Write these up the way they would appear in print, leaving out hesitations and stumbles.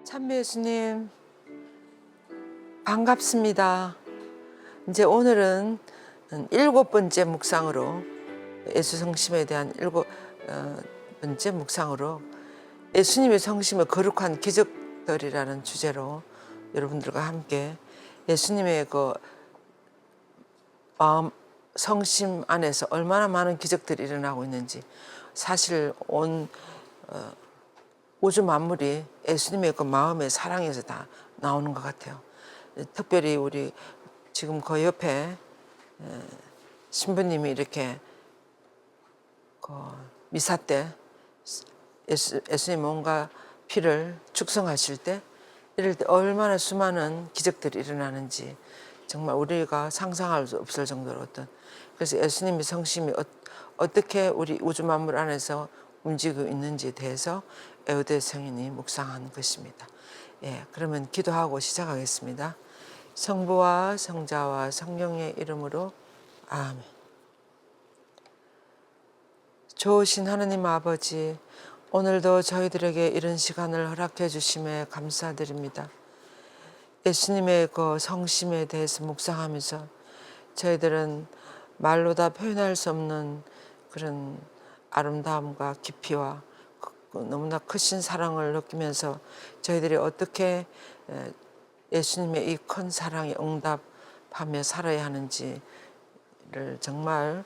참배 예수님 반갑습니다. 이제 오늘은 7번째 묵상으로 예수 성심에 대한 7번째 묵상으로 예수님의 성심의 거룩한 기적들이라는 주제로 여러분들과 함께 예수님의 그 마음 성심 안에서 얼마나 많은 기적들이 일어나고 있는지, 사실 온 우주 만물이 예수님의 그 마음의 사랑에서 다 나오는 것 같아요. 특별히 우리 지금 그 옆에 신부님이 이렇게 그 미사 때 예수님 몸과 피를 축성하실 때, 이럴 때 얼마나 수많은 기적들이 일어나는지 정말 우리가 상상할 수 없을 정도로 그래서 예수님의 성심이 어떻게 우리 우주 만물 안에서 움직이고 있는지에 대해서 에우대 성인이 묵상한 것입니다. 예, 그러면 기도하고 시작하겠습니다. 성부와 성자와 성령의 이름으로 아멘. 좋으신 하느님 아버지, 오늘도 저희들에게 이런 시간을 허락해 주심에 감사드립니다. 예수님의 그 성심에 대해서 묵상하면서 저희들은 말로 다 표현할 수 없는 그런 아름다움과 깊이와 너무나 크신 사랑을 느끼면서 저희들이 어떻게 예수님의 이 큰 사랑에 응답하며 살아야 하는지를 정말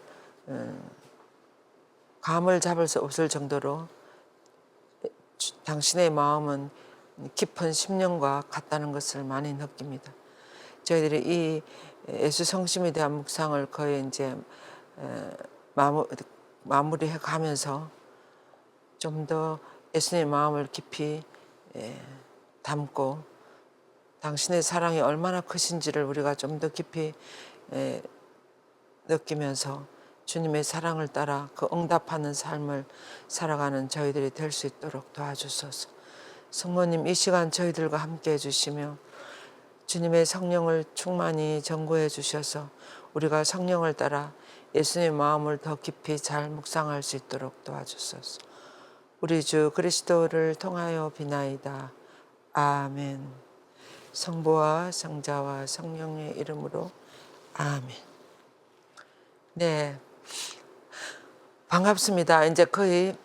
감을 잡을 수 없을 정도로 당신의 마음은 깊은 심령과 같다는 것을 많이 느낍니다. 저희들이 이 예수 성심에 대한 묵상을 거의 이제 마무리해 가면서 좀 더 예수님의 마음을 깊이 담고 당신의 사랑이 얼마나 크신지를 우리가 좀 더 깊이 느끼면서 주님의 사랑을 따라 그 응답하는 삶을 살아가는 저희들이 될 수 있도록 도와주소서. 성모님, 이 시간 저희들과 함께 해주시며 주님의 성령을 충만히 전구해 주셔서 우리가 성령을 따라 예수님의 마음을 더 깊이 잘 묵상할 수 있도록 도와주소서. 우리 주 그리스도를 통하여 비나이다. 아멘. 성부와 성자와 성령의 이름으로 아멘. 네, 반갑습니다. 이제 거의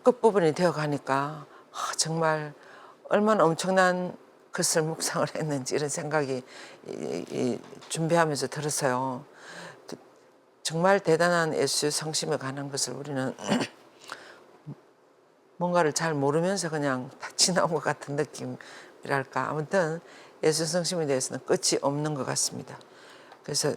끝부분이 되어 가니까 정말 얼마나 엄청난 것을 묵상을 했는지 이런 생각이 준비하면서 들었어요. 정말 대단한 예수 성심에 관한 것을 우리는 뭔가를 잘 모르면서 그냥 딱 지나온 것 같은 느낌이랄까. 아무튼 예수 성심에 대해서는 끝이 없는 것 같습니다. 그래서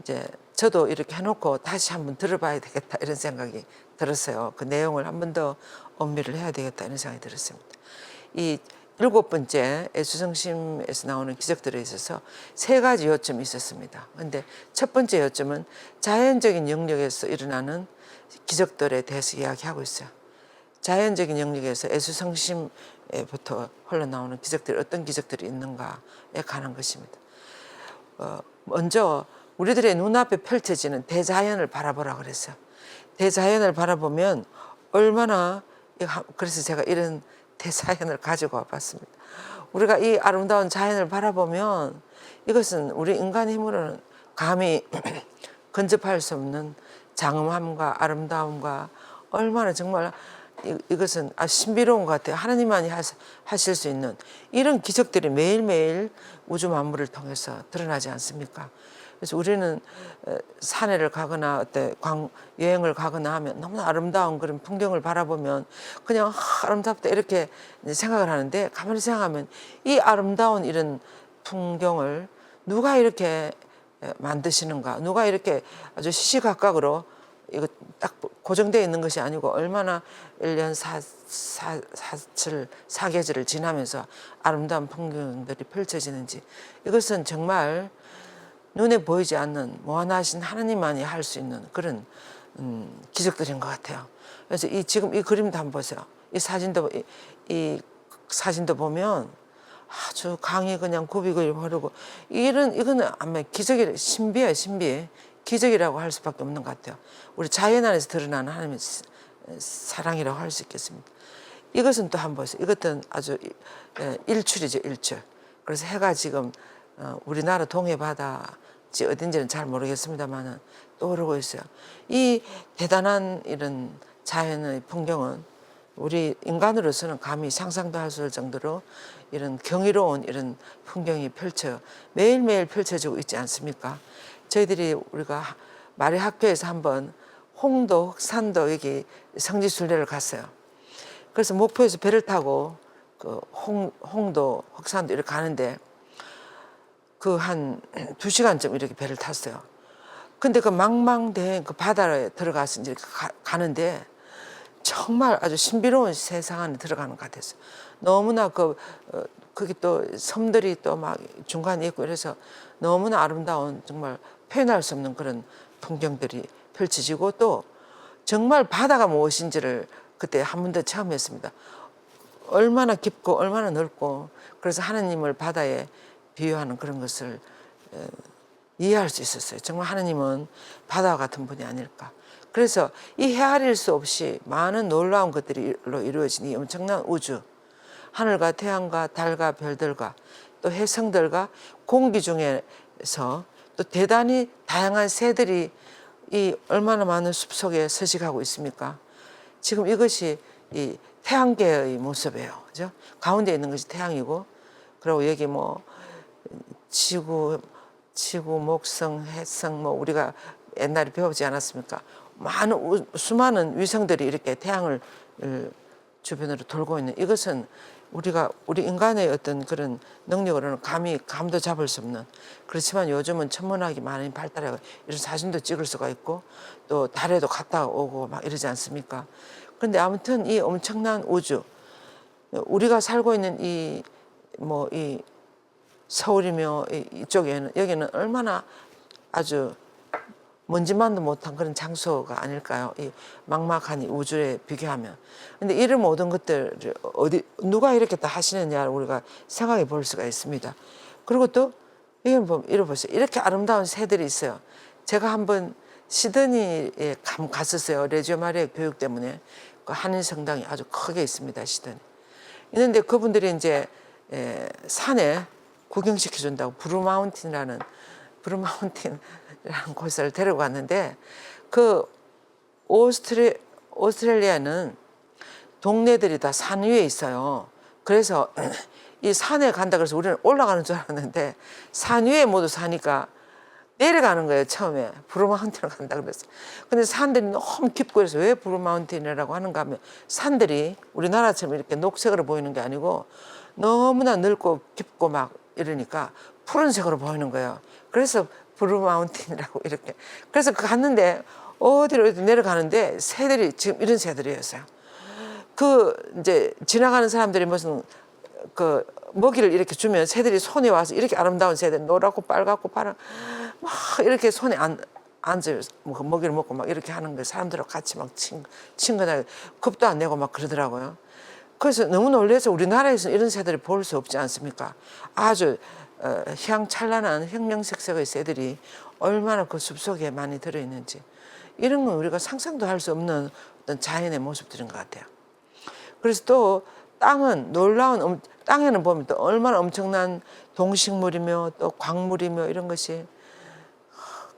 이제 저도 이렇게 해놓고 다시 한번 들어봐야 되겠다 이런 생각이 들었어요. 그 내용을 한 번 더 엄미를 해야 되겠다 이런 생각이 들었습니다. 이 7번째 예수 성심에서 나오는 기적들에 있어서 3가지 요점이 있었습니다. 그런데 첫 번째 요점은 자연적인 영역에서 일어나는 기적들에 대해서 이야기하고 있어요. 자연적인 영역에서 예수 성심부터 흘러나오는 기적들이 어떤 기적들이 있는가에 관한 것입니다. 먼저 우리들의 눈앞에 펼쳐지는 대자연을 바라보라 그랬어요. 대자연을 바라보면 얼마나, 그래서 제가 이런 대자연을 가지고 와봤습니다. 우리가 이 아름다운 자연을 바라보면 이것은 우리 인간의 힘으로는 감히 근접할 수 없는 장엄함과 아름다움과 얼마나 정말 이것은 신비로운 것 같아요. 하나님만이 하실 수 있는 이런 기적들이 매일매일 우주 만물을 통해서 드러나지 않습니까? 그래서 우리는 산에를 가거나 여행을 가거나 하면 너무나 아름다운 그런 풍경을 바라보면 그냥 아름답다 이렇게 생각을 하는데, 가만히 생각하면 이 아름다운 이런 풍경을 누가 이렇게 만드시는가, 누가 이렇게 아주 시시각각으로 이거 딱 고정되어 있는 것이 아니고 얼마나 1년 사계절을 지나면서 아름다운 풍경들이 펼쳐지는지, 이것은 정말 눈에 보이지 않는 무한하신 하나님만이 할 수 있는 그런 기적들인 것 같아요. 그래서 지금 이 그림도 한번 보세요. 이 사진도 보면 아주 강이 그냥 굽이굽이 흐르고 이거는 아마 기적이 신비해. 기적이라고 할 수밖에 없는 것 같아요. 우리 자연 안에서 드러나는 하나님의 사랑이라고 할 수 있겠습니다. 이것은 또 한번 보세요. 이것은 아주 일출이죠, 일출. 그래서 해가 지금 우리나라 동해 바다지 어딘지는 잘 모르겠습니다만은 떠오르고 있어요. 이 대단한 이런 자연의 풍경은 우리 인간으로서는 감히 상상도 할 수 없을 정도로 이런 경이로운 이런 풍경이 매일매일 펼쳐지고 있지 않습니까? 저희들이 우리가 말의 학교에서 한번 홍도, 흑산도 여기 성지순례를 갔어요. 그래서 목포에서 배를 타고 그 홍도, 흑산도 이렇게 가는데 그 한 2시간쯤 이렇게 배를 탔어요. 근데 그 망망대해 그 바다에 들어가서 이제 가는데 정말 아주 신비로운 세상 안에 들어가는 것 같았어요. 너무나 거기 또 섬들이 또 막 중간에 있고 이래서 너무나 아름다운 정말 표현할 수 없는 그런 풍경들이 펼쳐지고 또 정말 바다가 무엇인지를 그때 한 번 더 처음 했습니다. 얼마나 깊고 얼마나 넓고 그래서 하나님을 바다에 비유하는 그런 것을 이해할 수 있었어요. 정말 하나님은 바다와 같은 분이 아닐까. 그래서 이 헤아릴 수 없이 많은 놀라운 것들로 이루어진 이 엄청난 우주, 하늘과 태양과 달과 별들과 또 해성들과 공기 중에서 또 대단히 다양한 새들이 이 얼마나 많은 숲속에 서식하고 있습니까? 지금 이것이 이 태양계의 모습이에요. 그죠? 가운데 있는 것이 태양이고, 그리고 여기 뭐 지구, 목성, 해성, 뭐 우리가 옛날에 배우지 않았습니까? 수많은 위성들이 이렇게 태양을 주변으로 돌고 있는 이것은 우리 인간의 어떤 그런 능력으로는 감도 잡을 수 없는, 그렇지만 요즘은 천문학이 많이 발달해 이런 사진도 찍을 수가 있고 또 달에도 갔다 오고 막 이러지 않습니까? 그런데 아무튼 이 엄청난 우주, 우리가 살고 있는 이 서울이며 이쪽에는 여기는 얼마나 아주 먼지만도 못한 그런 장소가 아닐까요? 이 막막한 이 우주에 비교하면. 근데 이런 모든 것들을 누가 이렇게 다 하시느냐를 우리가 생각해 볼 수가 있습니다. 그리고 또 이걸 보세요. 이렇게 아름다운 새들이 있어요. 제가 한번 시드니에 갔었어요. 레지오 마리아 교육 때문에. 그 한인 성당이 아주 크게 있습니다. 시드니. 있는데 그분들이 이제 산에 구경시켜 준다고 브루마운틴이라는 곳을 데려갔는데 그 오스트레일리아는 동네들이 다 산 위에 있어요. 그래서 이 산에 간다 그래서 우리는 올라가는 줄 알았는데 산 위에 모두 사니까 내려가는 거예요. 처음에 브루마운틴을 간다 그랬어요. 근데 산들이 너무 깊고 그래서 왜 브루마운틴이라고 하는가 하면 산들이 우리나라처럼 이렇게 녹색으로 보이는 게 아니고 너무나 넓고 깊고 막 이러니까 푸른색으로 보이는 거예요. 그래서 브루마운틴이라고 이렇게. 그래서 갔는데 어디로 내려가는데 새들이 지금 이런 새들이었어요. 이제 지나가는 사람들이 무슨 먹이를 이렇게 주면 새들이 손에 와서 이렇게 아름다운 새들 노랗고 빨갛고 파란 막 이렇게 손에 앉아요. 먹이를 먹고 막 이렇게 하는 거예요. 사람들하고 같이 막 친근하게 겁도 안 내고 막 그러더라고요. 그래서 너무 놀라서 우리나라에서 이런 새들을 볼 수 없지 않습니까? 아주 휘황찬란한 형형색색의 새들이 얼마나 그 숲속에 많이 들어있는지 이런 건 우리가 상상도 할 수 없는 어떤 자연의 모습들인 것 같아요. 그래서 또 땅에는 보면 또 얼마나 엄청난 동식물이며 또 광물이며 이런 것이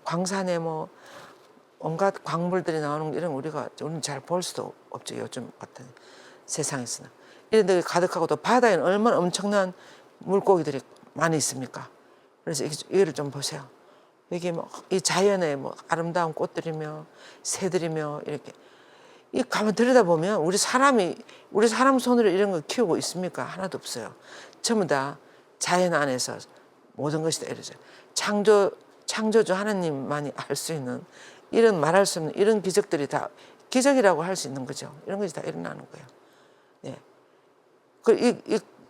광산에 뭐 온갖 광물들이 나오는 이런 우리는 잘 볼 수도 없죠. 요즘 같은 세상에서는. 이런 데 가득하고 또 바다에는 얼마나 엄청난 물고기들이 많이 있습니까? 그래서 이거를 좀 보세요. 여기 이 자연의 아름다운 꽃들이며 새들이며 이렇게 가만 들여다보면 우리 사람 손으로 이런 거 키우고 있습니까? 하나도 없어요. 전부 다 자연 안에서 모든 것이 다 이루어져요. 창조주 하나님만이 알 수 있는 이런 말할 수 없는 이런 기적들이 다 기적이라고 할 수 있는 거죠. 이런 것이 다 일어나는 거예요. 예.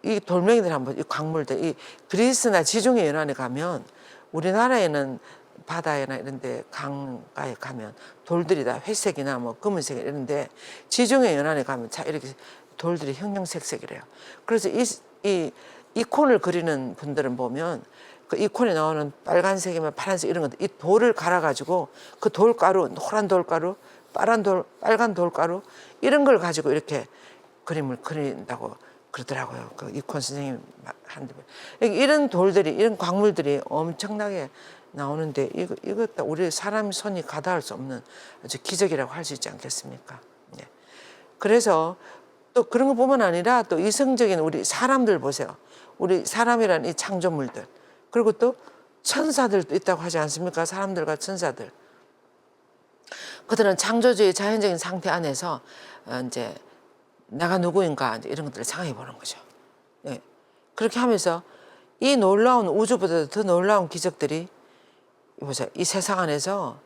이 돌멩이들 이 광물들, 이 그리스나 지중해 연안에 가면 우리나라에는 바다나 이런 데 강가에 가면 돌들이 다 회색이나 검은색 이런데 지중해 연안에 가면 이렇게 돌들이 형형색색이래요. 그래서 이 이콘을 그리는 분들은 보면 그 이콘에 나오는 빨간색이면 파란색 이런 것들 이 돌을 갈아가지고 그 돌가루, 노란 돌가루, 빨간 돌가루 이런 걸 가지고 이렇게 그림을 그린다고 그러더라고요. 그 이콘 선생님 한데 이런 돌들이 이런 광물들이 엄청나게 나오는데 이거 우리 사람 손이 가다할 수 없는 아주 기적이라고 할 수 있지 않겠습니까? 예. 그래서 또 그런 것뿐만 아니라 또 이성적인 우리 사람들 보세요. 우리 사람이란 이 창조물들 그리고 또 천사들도 있다고 하지 않습니까? 사람들과 천사들. 그들은 창조주의 자연적인 상태 안에서 이제 내가 누구인가 이제 이런 것들을 생각해 보는 거죠. 예. 그렇게 하면서 이 놀라운 우주보다 더 놀라운 기적들이 보세요. 이 세상 안에서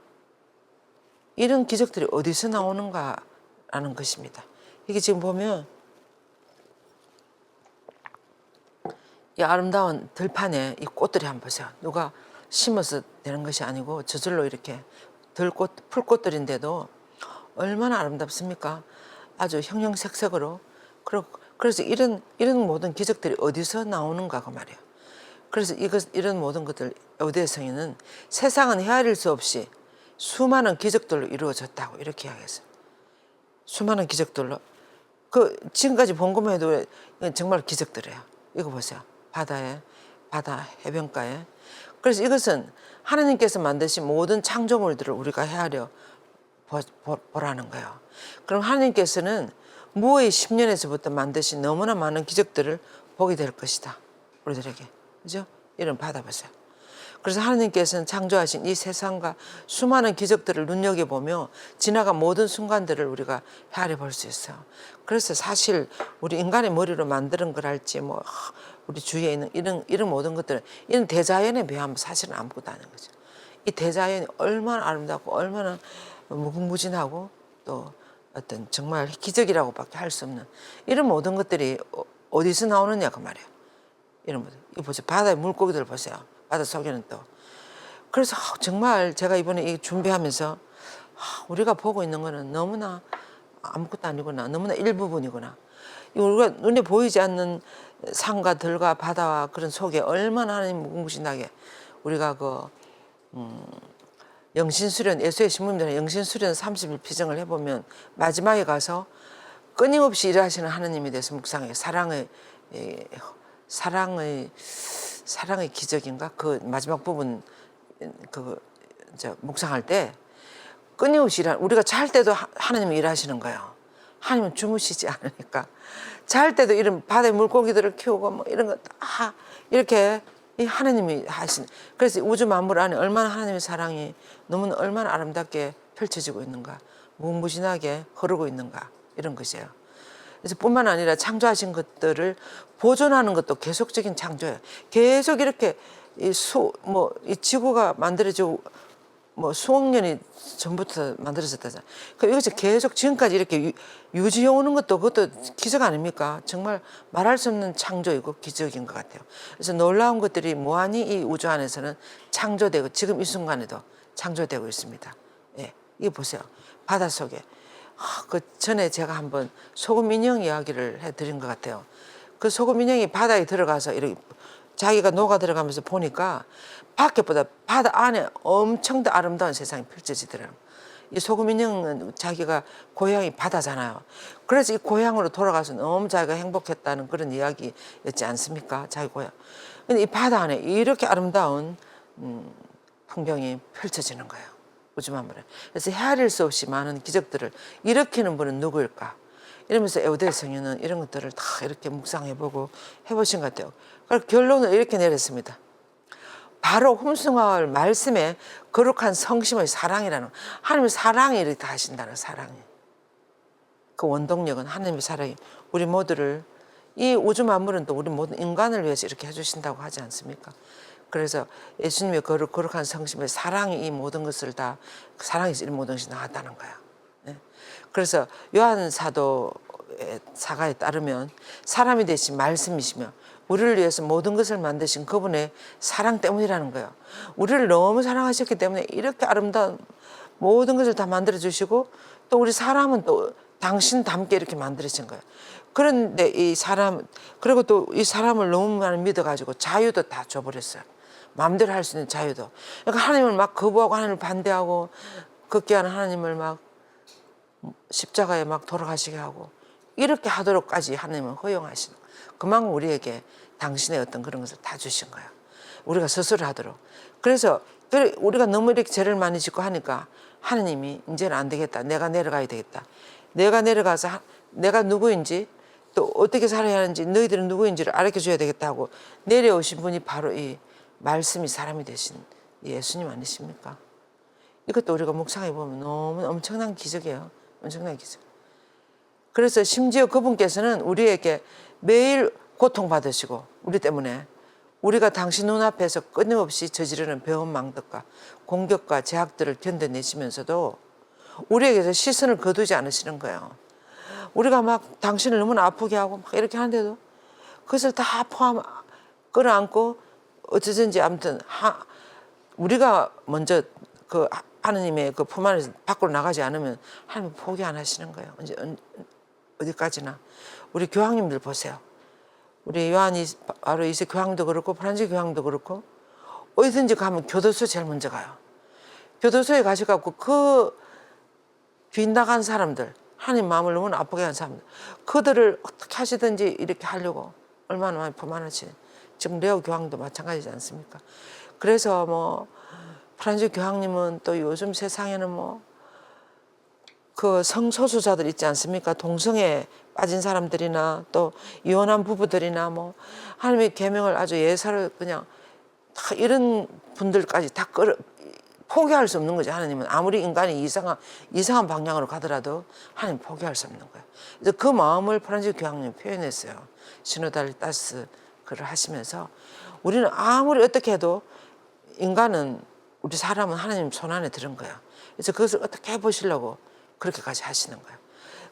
이런 기적들이 어디서 나오는가라는 것입니다. 이게 지금 보면 이 아름다운 들판에 이 꽃들이 한번 보세요. 누가 심어서 되는 것이 아니고 저절로 이렇게 들꽃, 풀꽃들인데도 얼마나 아름답습니까? 아주 형형색색으로. 그래서 이런 모든 기적들이 어디서 나오는가 그 말이에요. 그래서 이런 모든 것들 에우대의 성인은 세상은 헤아릴 수 없이 수많은 기적들로 이루어졌다고 이렇게 이야기했어요. 수많은 기적들로. 그 지금까지 본 것만 해도 정말 기적들이에요. 이거 보세요. 바다 해변가에. 그래서 이것은 하나님께서 만드신 모든 창조물들을 우리가 헤아려 보라는 거예요. 그럼 하나님께서는 무의 10년에서부터 만드신 너무나 많은 기적들을 보게 될 것이다. 우리들에게. 그죠? 이런 받아보세요. 그래서 하나님께서는 창조하신 이 세상과 수많은 기적들을 눈여겨보며 지나간 모든 순간들을 우리가 헤아려 볼 수 있어요. 그래서 사실 우리 인간의 머리로 만드는 걸 할지 뭐 우리 주위에 있는 이런 모든 것들은 이런 대자연에 비하면 사실은 아무것도 아닌 거죠. 이 대자연이 얼마나 아름답고 얼마나 무궁무진하고 또 어떤 정말 기적이라고밖에 할 수 없는 이런 모든 것들이 어디서 나오느냐 그 말이에요. 이런 것들. 이거 보세요. 바다의 물고기들 보세요. 바다 속에는 또. 그래서 정말 제가 이번에 이 준비하면서 우리가 보고 있는 거는 너무나 아무것도 아니구나. 너무나 일부분이구나. 우리가 눈에 보이지 않는 산과 들과 바다와 그런 속에 얼마나 하나님 무궁무진하게 우리가 영신수련 예수의 신부님들은 영신수련 30일 피정을 해보면 마지막에 가서 끊임없이 일하시는 하나님에 대해서 묵상해 사랑의 기적인가 그 마지막 부분 묵상할 때 끊임없이 우리가 잘 때도 하나님이 일하시는 거예요. 하나님은 주무시지 않으니까 잘 때도 이런 바다의 물고기들을 키우고 뭐 이런 거 다 이렇게 이 하나님이 하신. 그래서 우주 만물 안에 얼마나 하나님의 사랑이 너무나 얼마나 아름답게 펼쳐지고 있는가, 무궁무진하게 흐르고 있는가 이런 것이에요. 그래서 뿐만 아니라 창조하신 것들을 보존하는 것도 계속적인 창조예요. 계속 이렇게 이 지구가 만들어지고 뭐 수억 년이 전부터 만들어졌다잖아요. 그럼 이것이 계속 지금까지 이렇게 유지해 오는 것도 그것도 기적 아닙니까? 정말 말할 수 없는 창조이고 기적인 것 같아요. 그래서 놀라운 것들이 무한히 이 우주 안에서는 창조되고 지금 이 순간에도 창조되고 있습니다. 예, 이거 보세요. 바닷속에. 그 전에 제가 한번 소금 인형 이야기를 해드린 것 같아요. 그 소금 인형이 바다에 들어가서 이렇게 자기가 녹아 들어가면서 보니까 밖에보다 바다 안에 엄청 더 아름다운 세상이 펼쳐지더라고요. 이 소금 인형은 자기가 고향이 바다잖아요. 그래서 이 고향으로 돌아가서 너무 자기가 행복했다는 그런 이야기였지 않습니까? 자기 고향. 근데 이 바다 안에 이렇게 아름다운 풍경이 펼쳐지는 거예요. 우주만물에. 그래서 헤아릴 수 없이 많은 기적들을 일으키는 분은 누구일까? 이러면서 에우대 성인은 이런 것들을 다 이렇게 묵상해보고 해보신 것 같아요. 그래서 결론을 이렇게 내렸습니다. 바로 홈승화울 말씀에 거룩한 성심의 사랑이라는 하나님의 사랑이 이렇게 하신다는 사랑이. 그 원동력은 하나님의 사랑이 우리 모두를 이 우주 만물은 또 우리 모든 인간을 위해서 이렇게 해주신다고 하지 않습니까? 그래서 예수님의 거룩한 성심의 사랑이 이 모든 것을 다 사랑에서 이 모든 것이 나왔다는 거야. 네? 그래서 요한 사도의 사가에 따르면 사람이 되신 말씀이시며 우리를 위해서 모든 것을 만드신 그분의 사랑 때문이라는 거예요. 우리를 너무 사랑하셨기 때문에 이렇게 아름다운 모든 것을 다 만들어 주시고 또 우리 사람은 또 당신답게 이렇게 만들어진 거예요. 그런데 이 사람 그리고 또 이 사람을 너무 많이 믿어가지고 자유도 다 줘버렸어요. 마음대로 할 수 있는 자유도. 그러니까 하나님을 막 거부하고 하나님을 반대하고 극기하는 하나님을 막 십자가에 막 돌아가시게 하고 이렇게 하도록까지 하나님은 허용하시는 거예요. 그만큼 우리에게 당신의 어떤 그런 것을 다 주신 거예요. 우리가 스스로 하도록. 그래서 우리가 너무 이렇게 죄를 많이 짓고 하니까 하나님이 이제는 안 되겠다. 내가 내려가야 되겠다. 내가 내려가서 내가 누구인지 또 어떻게 살아야 하는지 너희들은 누구인지를 알려줘야 되겠다 하고 내려오신 분이 바로 이 말씀이 사람이 되신 예수님 아니십니까? 이것도 우리가 묵상해 보면 너무 엄청난 기적이에요. 엄청난 기적. 그래서 심지어 그분께서는 우리에게 매일 고통받으시고 우리 때문에 우리가 당신 눈앞에서 끊임없이 저지르는 배은망덕과 공격과 제약들을 견뎌내시면서도 우리에게서 시선을 거두지 않으시는 거예요. 우리가 막 당신을 너무나 아프게 하고 막 이렇게 하는데도 그것을 다 끌어안고 어쩌든지 아무튼 우리가 먼저 그 하느님의 그 품 안에서 밖으로 나가지 않으면 하나님 포기 안 하시는 거예요. 언제 어디까지나. 우리 교황님들 보세요. 우리 요한이 바로 이세 교황도 그렇고 프란시 교황도 그렇고 어디든지 가면 교도소 제일 먼저 가요. 교도소에 가셔갖고 그 빗나간 사람들, 하나님 마음을 너무 아프게 한 사람들, 그들을 어떻게 하시든지 이렇게 하려고 얼마나 많이 포만하지. 지금 레오 교황도 마찬가지지 않습니까? 그래서 뭐 프란시 교황님은 또 요즘 세상에는 뭐 그 성소수자들 있지 않습니까? 동성애 빠진 사람들이나 또 이혼한 부부들이나 뭐 하나님의 계명을 아주 예사를 그냥 다 이런 분들까지 다 포기할 수 없는 거죠. 하나님은 아무리 인간이 이상한 방향으로 가더라도 하나님 포기할 수 없는 거예요. 그래서 그 마음을 프란시스 교황님이 표현했어요. 시노달리타스 글을 하시면서 우리는 아무리 어떻게 해도 인간은 우리 사람은 하나님 손 안에 들은 거예요. 그래서 그것을 어떻게 해보시려고 그렇게까지 하시는 거예요.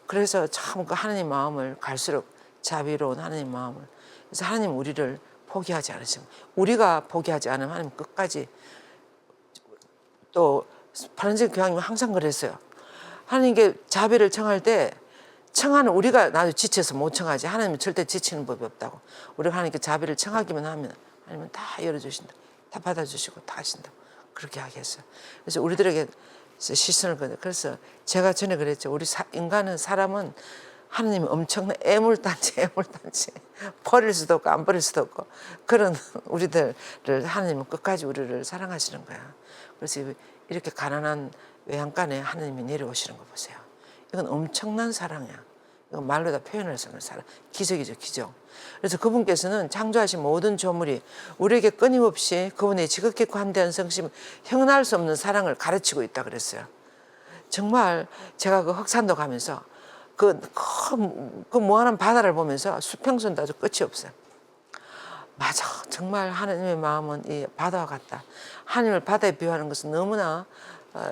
그래서 참 그 하나님 마음을 갈수록 자비로운 하나님 마음을 그래서 하나님 우리를 포기하지 않으십니다. 우리가 포기하지 않으면 하나님 끝까지 또 프란시스 교황님은 항상 그랬어요. 하나님께 자비를 청할 때 청하는 우리가 나도 지쳐서 못 청하지 하나님은 절대 지치는 법이 없다고. 우리가 하나님께 자비를 청하기만 하면 하나님은 다 열어주신다. 다 받아주시고 다 하신다. 그렇게 하겠어요. 그래서 우리들에게 시선을 거둬. 그래서 제가 전에 그랬죠. 우리 인간은 사람은 하나님이 엄청난 애물단지 버릴 수도 없고 안 버릴 수도 없고 그런 우리들을 하나님은 끝까지 우리를 사랑하시는 거야. 그래서 이렇게 가난한 외양간에 하나님이 내려오시는 거 보세요. 이건 엄청난 사랑이야. 이건 말로 다 표현할 수 없는 사랑. 기적이죠, 기적. 그래서 그분께서는 창조하신 모든 조물이 우리에게 끊임없이 그분의 지극히 관대한 성심을 형언할 수 없는 사랑을 가르치고 있다 그랬어요. 정말 제가 그 흑산도 가면서 그 무한한 바다를 보면서 수평선도 아주 끝이 없어요. 맞아. 정말 하나님의 마음은 이 바다와 같다. 하나님을 바다에 비유하는 것은 너무나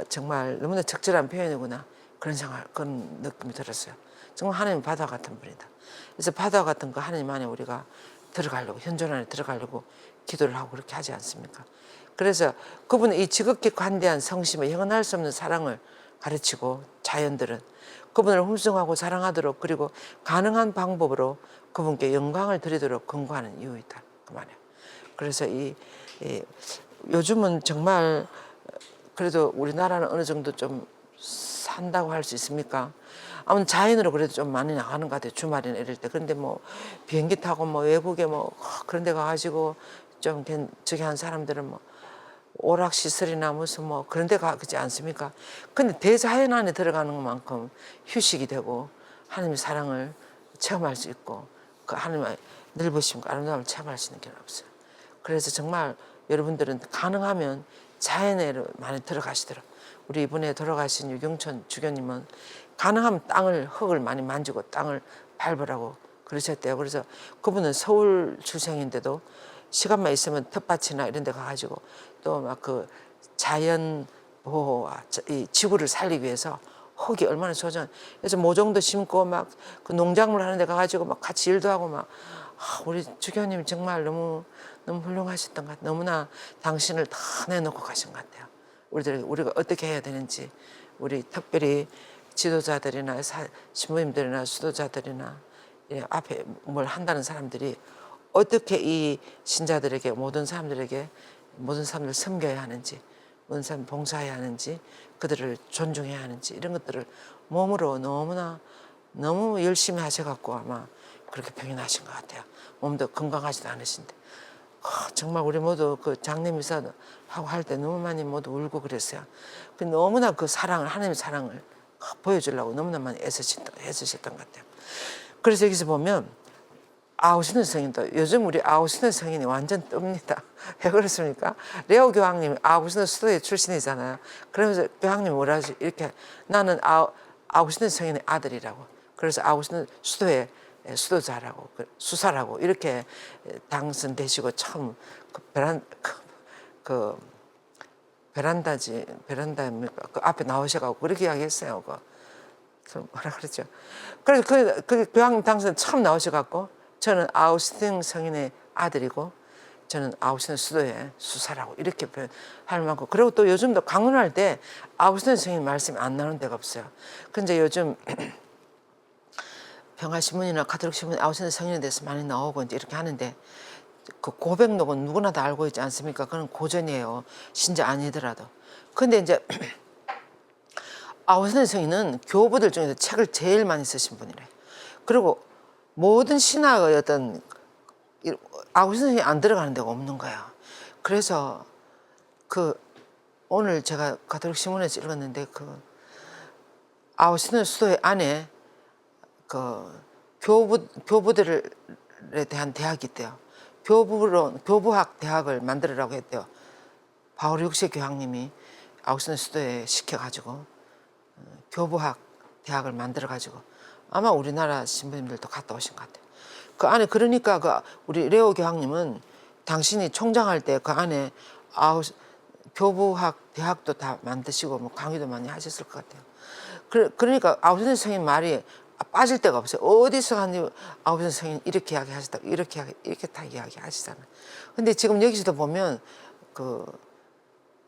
정말 너무나 적절한 표현이구나. 그런 느낌이 들었어요. 정말 하나님은 바다와 같은 분이다. 그래서 바다와 같은 그 하나님 안에 우리가 들어가려고 현존 안에 들어가려고 기도를 하고 그렇게 하지 않습니까? 그래서 그분은 이 지극히 관대한 성심에 형언할 수 없는 사랑을 가르치고 자연들은 그분을 hum성하고 사랑하도록 그리고 가능한 방법으로 그분께 영광을 드리도록 근거하는 이유이다. 그 말이에요. 그래서 요즘은 정말 그래도 우리나라는 어느 정도 좀 산다고 할 수 있습니까? 아무튼 자연으로 그래도 좀 많이 나가는 것 같아요. 주말이나 이럴 때. 그런데 뭐 비행기 타고 뭐 외국에 뭐 그런 데 가가지고 좀 저기 한 사람들은 뭐 오락시설이나 무슨 뭐 그런 데 가지 않습니까? 근데 대자연 안에 들어가는 것만큼 휴식이 되고 하나님의 사랑을 체험할 수 있고 그 하나님의 넓으심과 아름다움을 체험할 수 있는 게 없어요. 그래서 정말 여러분들은 가능하면 자연에 많이 들어가시도록 우리 이번에 돌아가신 유경천 주교님은 가능하면 흙을 많이 만지고 땅을 밟으라고 그러셨대요. 그래서 그분은 서울 출생인데도 시간만 있으면 텃밭이나 이런 데 가가지고 또 막 그 자연 보호와 이 지구를 살리기 위해서 흙이 얼마나 소중한 그래서 모종도 심고 막 그 농작물 하는 데 가가지고 막 같이 일도 하고 막 우리 주교님 정말 너무 훌륭하셨던 것 같아요. 너무나 당신을 다 내놓고 가신 것 같아요. 우리가 어떻게 해야 되는지 우리 특별히 지도자들이나 신부님들이나 수도자들이나 앞에 뭘 한다는 사람들이 어떻게 이 신자들에게 모든 사람들 섬겨야 하는지 모든 사람 봉사해야 하는지 그들을 존중해야 하는지 이런 것들을 몸으로 너무나 너무 열심히 하셔갖고 아마 그렇게 병이 나신 것 같아요. 몸도 건강하지도 않으신데. 정말 우리 모두 그 장례미사 하고 할 때 너무 많이 모두 울고 그랬어요. 너무나 그 사랑을, 하나님의 사랑을 보여주려고 너무나 많이 애쓰셨던 것 같아요. 그래서 여기서 보면 아우시는 성인도, 요즘 우리 아우시는 성인이 완전 뜹니다. 왜 그렇습니까? 레오 교황님이 아우시는 수도의 출신이잖아요. 그러면서 교황님이 뭐라 하지? 이렇게 나는 아우시는 성인의 아들이라고. 그래서 아우시는 수도의 수도자라고, 수사라고 이렇게 당선되시고 처음 베란다 그 앞에 나오셔가지고 그렇게 이야기했어요. 뭐라 그러죠? 그래서 그 교황 당선 처음 나오셔갖고 저는 아우스틴 성인의 아들이고 저는 아우스틴 수도의 수사라고 이렇게 할 만큼. 그리고 또 요즘도 강론할 때 아우스틴 성인 말씀이 안 나오는 데가 없어요. 근데 요즘 평화신문이나 가톨릭 신문 아우스틴 성인에 대해서 많이 나오고 이제 이렇게 하는데 그 고백록은 누구나 다 알고 있지 않습니까? 그건 고전이에요. 신자 아니더라도. 근데 이제 아우스틴 성인은 교부들 중에서 책을 제일 많이 쓰신 분이래. 그리고 모든 신학의 어떤 아우스틴 성인이 안 들어가는 데가 없는 거야. 그래서 오늘 제가 가톨릭 신문에서 읽었는데 아우스틴 수도의 안에 교부들에 대한 대학이 있대요. 교부학 대학을 만들으라고 했대요. 바울 6세 교황님이 아우스틴 수도에 시켜가지고 교부학 대학을 만들어가지고 아마 우리나라 신부님들도 갔다 오신 것 같아요. 그 안에 그러니까 우리 레오 교황님은 당신이 총장할 때 그 안에 교부학 대학도 다 만드시고 뭐 강의도 많이 하셨을 것 같아요. 그러니까 아우스틴 성인 말이 빠질 데가 없어요. 어디서 하니 아우스틴 성인 이렇게 이야기하셨다, 이렇게 다 이야기하시잖아요. 근데 지금 여기서도 보면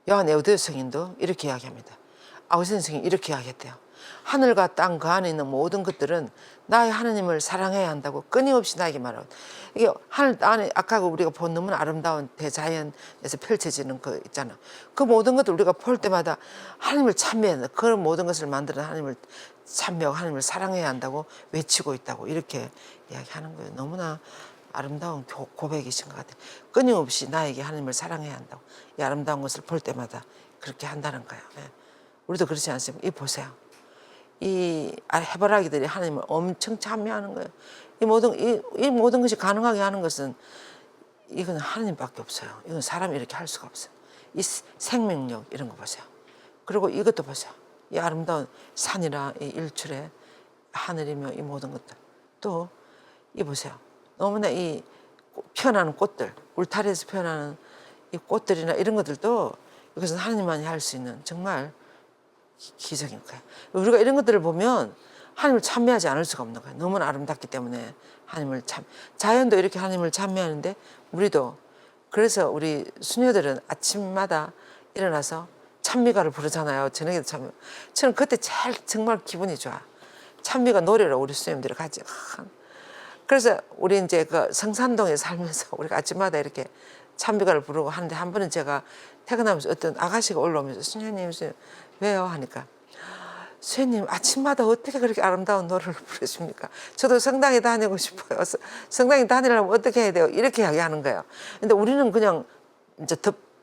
요한 에우드 성인도 이렇게 이야기합니다. 아우스틴 성인 이렇게 이야기했대요. 하늘과 땅 그 안에 있는 모든 것들은 나의 하나님을 사랑해야 한다고 끊임없이 나에게 말하고, 이게 하늘 안에 아까 우리가 본 너무나 아름다운 대자연에서 펼쳐지는 그 있잖아. 그 모든 것들 우리가 볼 때마다 하나님을 찬미해야 한다. 그런 모든 것을 만드는 하나님을 찬미하고 하나님을 사랑해야 한다고 외치고 있다고 이렇게 이야기하는 거예요. 너무나 아름다운 고백이신 것 같아요. 끊임없이 나에게 하나님을 사랑해야 한다고, 이 아름다운 것을 볼 때마다 그렇게 한다는 거예요. 우리도 그렇지 않습니까? 이 보세요. 이 해바라기들이 하나님을 엄청 찬미하는 거예요. 이 모든 것이 가능하게 하는 것은 이건 하나님밖에 없어요. 이건 사람이 이렇게 할 수가 없어요. 이 생명력 이런 거 보세요. 그리고 이것도 보세요. 이 아름다운 산이라 이 일출에 하늘이며 이 모든 것들. 또 이 보세요. 너무나 이 피어나는 꽃들, 울타리에서 피어나는 이 꽃들이나 이런 것들도 이것은 하나님만이 할 수 있는 정말 기적인 거예요. 우리가 이런 것들을 보면 하나님을 찬미하지 않을 수가 없는 거예요. 너무나 아름답기 때문에 하나님을 자연도 이렇게 하나님을 찬미하는데 우리도. 그래서 우리 수녀들은 아침마다 일어나서 찬미가를 부르잖아요. 저녁에도 찬미. 저는 그때 제일 정말 기분이 좋아. 찬미가 노래로 우리 수녀님들이 같이. 그래서 우리 이제 그 성산동에 살면서 우리가 아침마다 이렇게 찬미가를 부르고 하는데, 한 번은 제가 퇴근하면서 어떤 아가씨가 올라오면서 수녀님 왜요? 하니까 수녀님 아침마다 어떻게 그렇게 아름다운 노래를 부르십니까? 저도 성당에 다니고 싶어요. 성당에 다니려면 어떻게 해야 돼요? 이렇게 이야기하는 거예요. 근데 우리는 그냥 이제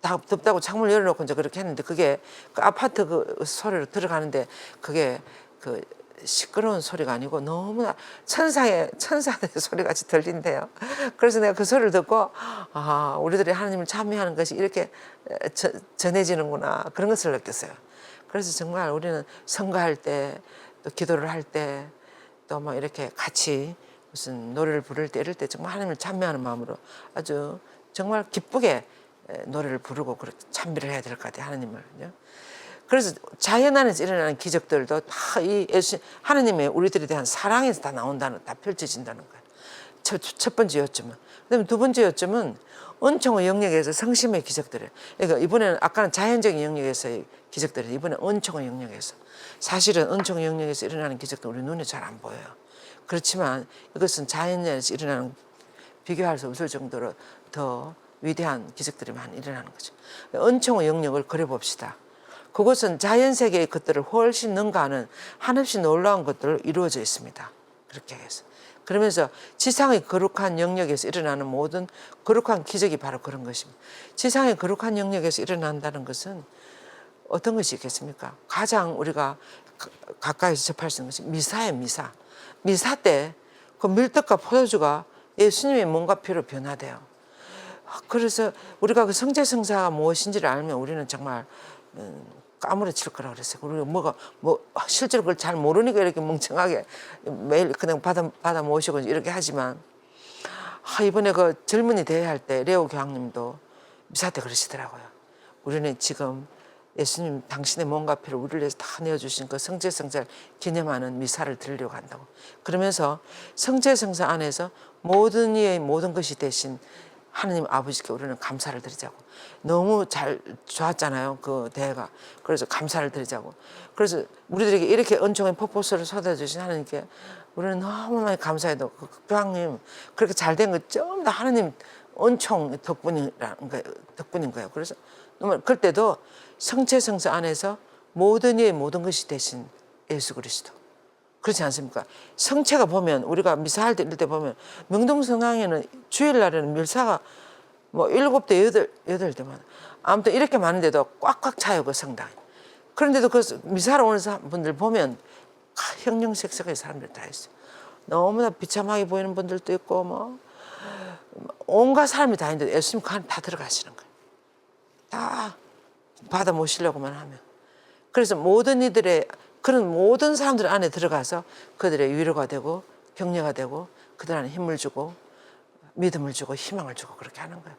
덥다고 창문을 열어놓고 이제 그렇게 했는데, 그게 그 아파트 그 소리로 들어가는데 그게 그 시끄러운 소리가 아니고 너무나 천사의 소리같이 들린대요. 그래서 내가 그 소리를 듣고 우리들이 하나님을 찬미하는 것이 이렇게 전해지는구나, 그런 것을 느꼈어요. 그래서 정말 우리는 선거할 때, 또 기도를 할 때, 또 뭐 이렇게 같이 무슨 노래를 부를 때 이럴 때 정말 하나님을 찬미하는 마음으로 아주 정말 기쁘게 노래를 부르고 그렇게 찬미를 해야 될 것 같아요, 하나님을. 그래서 자연 안에서 일어나는 기적들도 다 이 하나님의 우리들에 대한 사랑에서 다 나온다는, 다 펼쳐진다는 거예요. 첫 번째 요점은. 그다음에 두 번째 요점은 은총의 영역에서 성심의 기적들이에요. 그러니까 이번에는 아까는 자연적인 영역에서의 기적들이에요. 이번에는 은총의 영역에서. 사실은 은총의 영역에서 일어나는 기적도 우리 눈에 잘 안 보여요. 그렇지만 이것은 자연에서 일어나는, 비교할 수 없을 정도로 더 위대한 기적들이 많이 일어나는 거죠. 은총의 영역을 그려봅시다. 그것은 자연 세계의 것들을 훨씬 능가하는 한없이 놀라운 것들로 이루어져 있습니다. 그렇게 해서. 그러면서 지상의 거룩한 영역에서 일어나는 모든 거룩한 기적이 바로 그런 것입니다. 지상의 거룩한 영역에서 일어난다는 것은 어떤 것이 있겠습니까? 가장 우리가 가까이서 접할 수 있는 것이 미사예요, 미사. 미사 때 그 밀떡과 포도주가 예수님의 몸과 피로 변화돼요. 그래서 우리가 그 성제성사가 무엇인지를 알면 우리는 정말 까무러칠 거라 그랬어요. 우리가 뭐 실제로 그걸 잘 모르니까 이렇게 멍청하게 매일 그냥 받아 모시고 이렇게 하지만 이번에 그 젊은이 대회할 때 레오 교황님도 미사 때 그러시더라고요. 우리는 지금 예수님 당신의 몸과 피를 우리를 위해서 다 내어주신 그 성제성사를 기념하는 미사를 드리려고 한다고. 그러면서 성제성사 안에서 모든 이의 모든 것이 되신 하느님 아버지께 우리는 감사를 드리자고. 너무 잘 좋았잖아요, 그 대회가. 그래서 감사를 드리자고. 그래서 우리들에게 이렇게 은총의 폭포수를 쏟아주신 하느님께 우리는 너무 많이 감사해도 그 교황님 그렇게 잘 된 거 전부 다 하느님 은총 덕분인 거예요. 그래서 그때도 성체성사 안에서 모든 이의 모든 것이 되신 예수 그리스도. 그렇지 않습니까? 성체가 보면 우리가 미사할 때 이럴 때 보면 명동성당에는 주일날에는 밀사가 뭐 7대 8대만 아무튼 이렇게 많은데도 꽉꽉 차요, 그 성당이. 그런데도 그 미사로 오는 분들 보면 형형색색의 사람들 다 있어요. 너무나 비참하게 보이는 분들도 있고 뭐 온갖 사람이 다 있는데 예수님 그 안에 다 들어가시는 거예요. 다 받아 모시려고만 하면. 그래서 모든 이들의 그런 모든 사람들 안에 들어가서 그들의 위로가 되고 격려가 되고 그들 안에 힘을 주고 믿음을 주고 희망을 주고 그렇게 하는 거예요.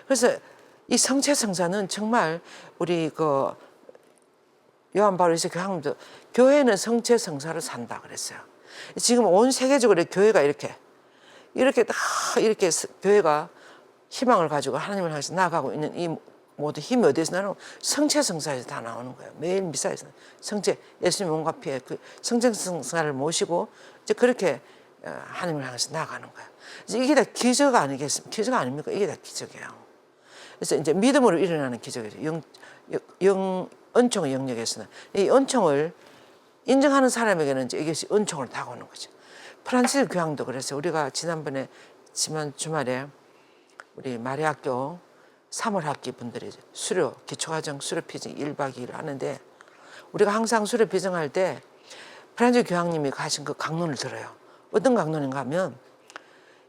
그래서 이 성체성사는 정말 우리 그 요한 바울 2세 교황님도 교회는 성체성사로 산다 그랬어요. 지금 온 세계적으로 교회가 이렇게 다 이렇게 교회가 희망을 가지고 하나님을 향해서 나아가고 있는 이 모든 힘이 어디에서 나오는 성체성사에서 다 나오는 거예요. 매일 미사에서 성체 예수님 몸과 피에 그 성체성사를 모시고 이제 그렇게 하나님을 향해서 나아가는 거예요. 이제 이게 다 기적 아니겠습니까? 기적 아닙니까? 이게 다 기적이에요. 그래서 이제 믿음으로 일어나는 기적이죠. 은총의 영역에서는 이 은총을 인정하는 사람에게는 이제 이것이 은총을 다가오는 거죠. 프란시스 교황도 그랬어요. 우리가 지난 주말에 우리 마리아학교 3월 학기 분들이 수료, 기초과정 수료 피정 1박 2일 하는데 우리가 항상 수료 피정할 때 프란시스 교황님이 가신 그 강론을 들어요. 어떤 강론인가 하면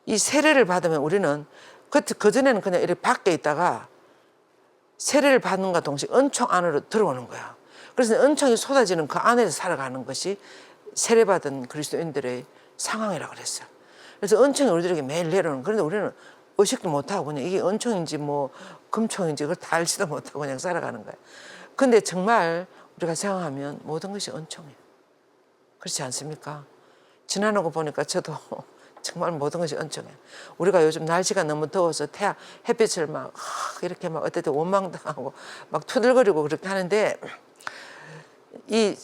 이 세례를 받으면 우리는 그전에는 그냥 이렇게 밖에 있다가 세례를 받는과 동시에 은총 안으로 들어오는 거야. 그래서 은총이 쏟아지는 그 안에서 살아가는 것이 세례받은 그리스도인들의 상황이라고 그랬어요. 그래서 은총이 우리들에게 매일 내려오는. 그런데 우리는 의식도 못하고 그냥 이게 은총인지 뭐 금총인지 그걸 다 알지도 못하고 그냥 살아가는 거예요. 근데 정말 우리가 생각하면 모든 것이 은총이에요. 그렇지 않습니까? 지나고 보니까 저도 정말 모든 것이 은총이에요. 우리가 요즘 날씨가 너무 더워서 햇빛을 막 이렇게 막 어떨 때 원망당하고 막 투들거리고 그렇게 하는데 이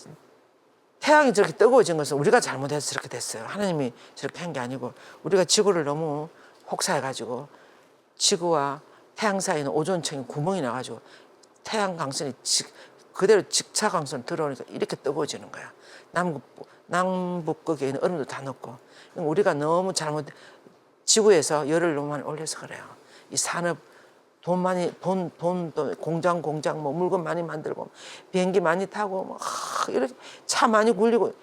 태양이 저렇게 뜨거워진 것은 우리가 잘못해서 저렇게 됐어요. 하나님이 저렇게 한 게 아니고 우리가 지구를 너무 혹사해가지고 지구와 태양 사이는 오존층이 구멍이 나가지고 태양 강선이 그대로 직사광선 들어오니까 이렇게 뜨거워지는 거야. 남북극에 있는 얼음도 다 녹고 우리가 너무 지구에서 열을 너무 많이 올려서 그래요. 이 산업 돈도 공장 뭐 물건 많이 만들고 비행기 많이 타고 뭐 이렇게 차 많이 굴리고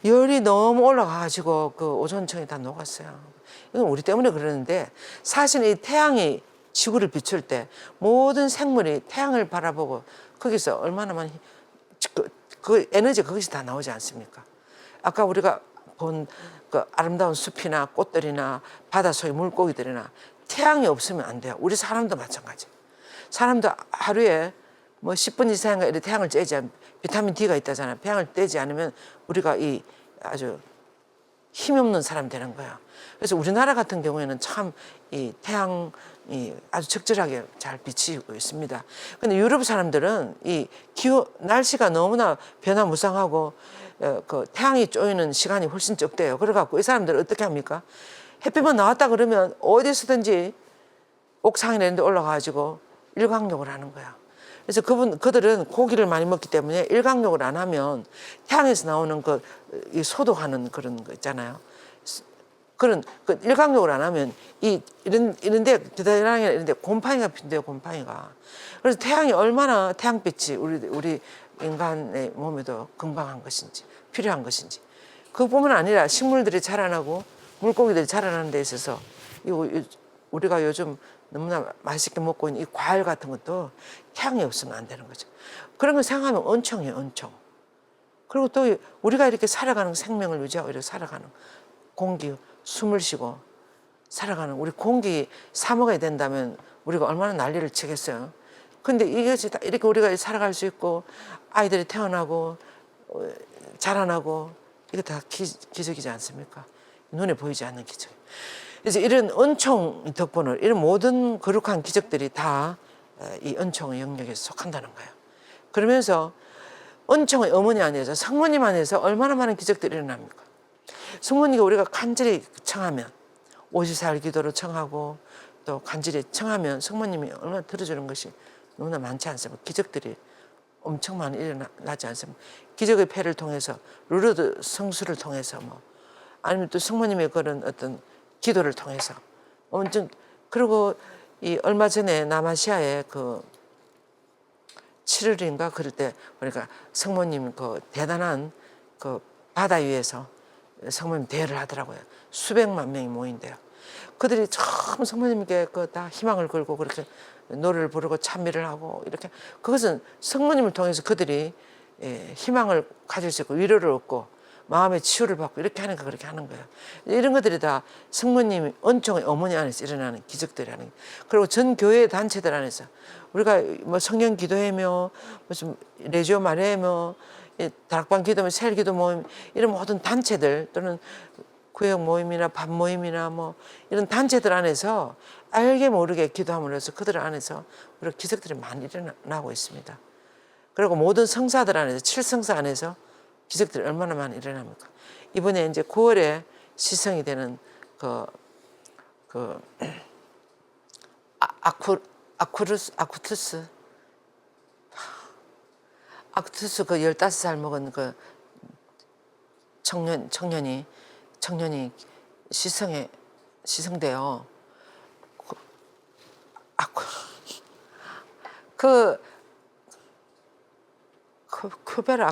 열이 너무 올라가가지고 그 오존층이 다 녹았어요. 이건 우리 때문에 그러는데 사실 이 태양이 지구를 비출 때 모든 생물이 태양을 바라보고 거기서 얼마나 많이 그 에너지 거기서 다 나오지 않습니까? 아까 우리가 본 그 아름다운 숲이나 꽃들이나 바닷속의 물고기들이나 태양이 없으면 안 돼요. 우리 사람도 마찬가지. 사람도 하루에 뭐 10분 이상인가 이렇게 태양을 쬐지 않으면 비타민 D가 있다잖아요. 태양을 떼지 않으면 우리가 이 아주 힘없는 사람 되는 거야. 그래서 우리나라 같은 경우에는 참 이 태양이 아주 적절하게 잘 비치고 있습니다. 근데 유럽 사람들은 이 날씨가 너무나 변화무쌍하고 그 태양이 쪼이는 시간이 훨씬 적대요. 그래갖고 이 사람들은 어떻게 합니까? 햇빛만 나왔다 그러면 어디서든지 옥상에 내는데 올라가가지고 일광욕을 하는 거야. 그래서 그들은 고기를 많이 먹기 때문에 일광욕을 안 하면 태양에서 나오는 이 소독하는 그런 거 있잖아요. 그런 일광욕을 안 하면 이런데 겨드랑이 이런데 곰팡이가 핀대요, 곰팡이가. 그래서 태양이 얼마나 태양빛이 우리 인간의 몸에도 건강한 것인지 필요한 것인지 그뿐만 아니라 식물들이 자라나고 물고기들이 자라나는 데 있어서 우리가 요즘 너무나 맛있게 먹고 있는 이 과일 같은 것도 태양이 없으면 안 되는 거죠. 그런 걸 생각하면 은총이에요, 은총. 그리고 또 우리가 이렇게 살아가는 생명을 유지하고 이렇게 살아가는 공기, 숨을 쉬고 살아가는 우리 공기 사 먹어야 된다면 우리가 얼마나 난리를 치겠어요. 근데 이것이 다 이렇게 우리가 살아갈 수 있고 아이들이 태어나고 자라나고 이거 다 기적이지 않습니까? 눈에 보이지 않는 기적. 그래서 이런 은총 덕분을 이런 모든 거룩한 기적들이 다 이 은총의 영역에 속한다는 거예요. 그러면서 은총의 어머니 안에서 성모님 안에서 얼마나 많은 기적들이 일어납니까? 성모님과 우리가 간절히 청하면 54일 기도로 청하고 또 간절히 청하면 성모님이 얼마나 들어주는 것이 너무나 많지 않습니까? 기적들이 엄청 많이 일어나지 않습니까? 기적의 패를 통해서 루르드 성수를 통해서 아니면 또 성모님의 그런 어떤 기도를 통해서 엄청 그리고 이 얼마 전에 남아시아에 7월인가 그럴 때 보니까 성모님 대단한 바다 위에서 성모님 대회를 하더라고요. 수백만 명이 모인대요. 그들이 처음 성모님께 다 희망을 걸고 그렇게 노래를 부르고 찬미를 하고 이렇게 그것은 성모님을 통해서 그들이 희망을 가질 수 있고 위로를 얻고 마음의 치유를 받고 이렇게 하니까 그렇게 하는 거예요. 이런 것들이 다 성모님 은총의 어머니 안에서 일어나는 기적들이라는 거예요. 그리고 전 교회 단체들 안에서 우리가 성령 기도회며 무슨 레지오 마리아며 다락방 기도며 셀 기도 모임 이런 모든 단체들 또는 구역 모임이나 밥 모임이나 이런 단체들 안에서 알게 모르게 기도함으로써 그들 안에서 우리가 기적들이 많이 일어나고 있습니다. 그리고 모든 성사들 안에서 7성사 안에서 기적들이 얼마나 많이 일어납니까? 이번에 이제 9월에 시성이 되는 아쿠투스 15살 먹은 청년이 시성돼요. 큐베르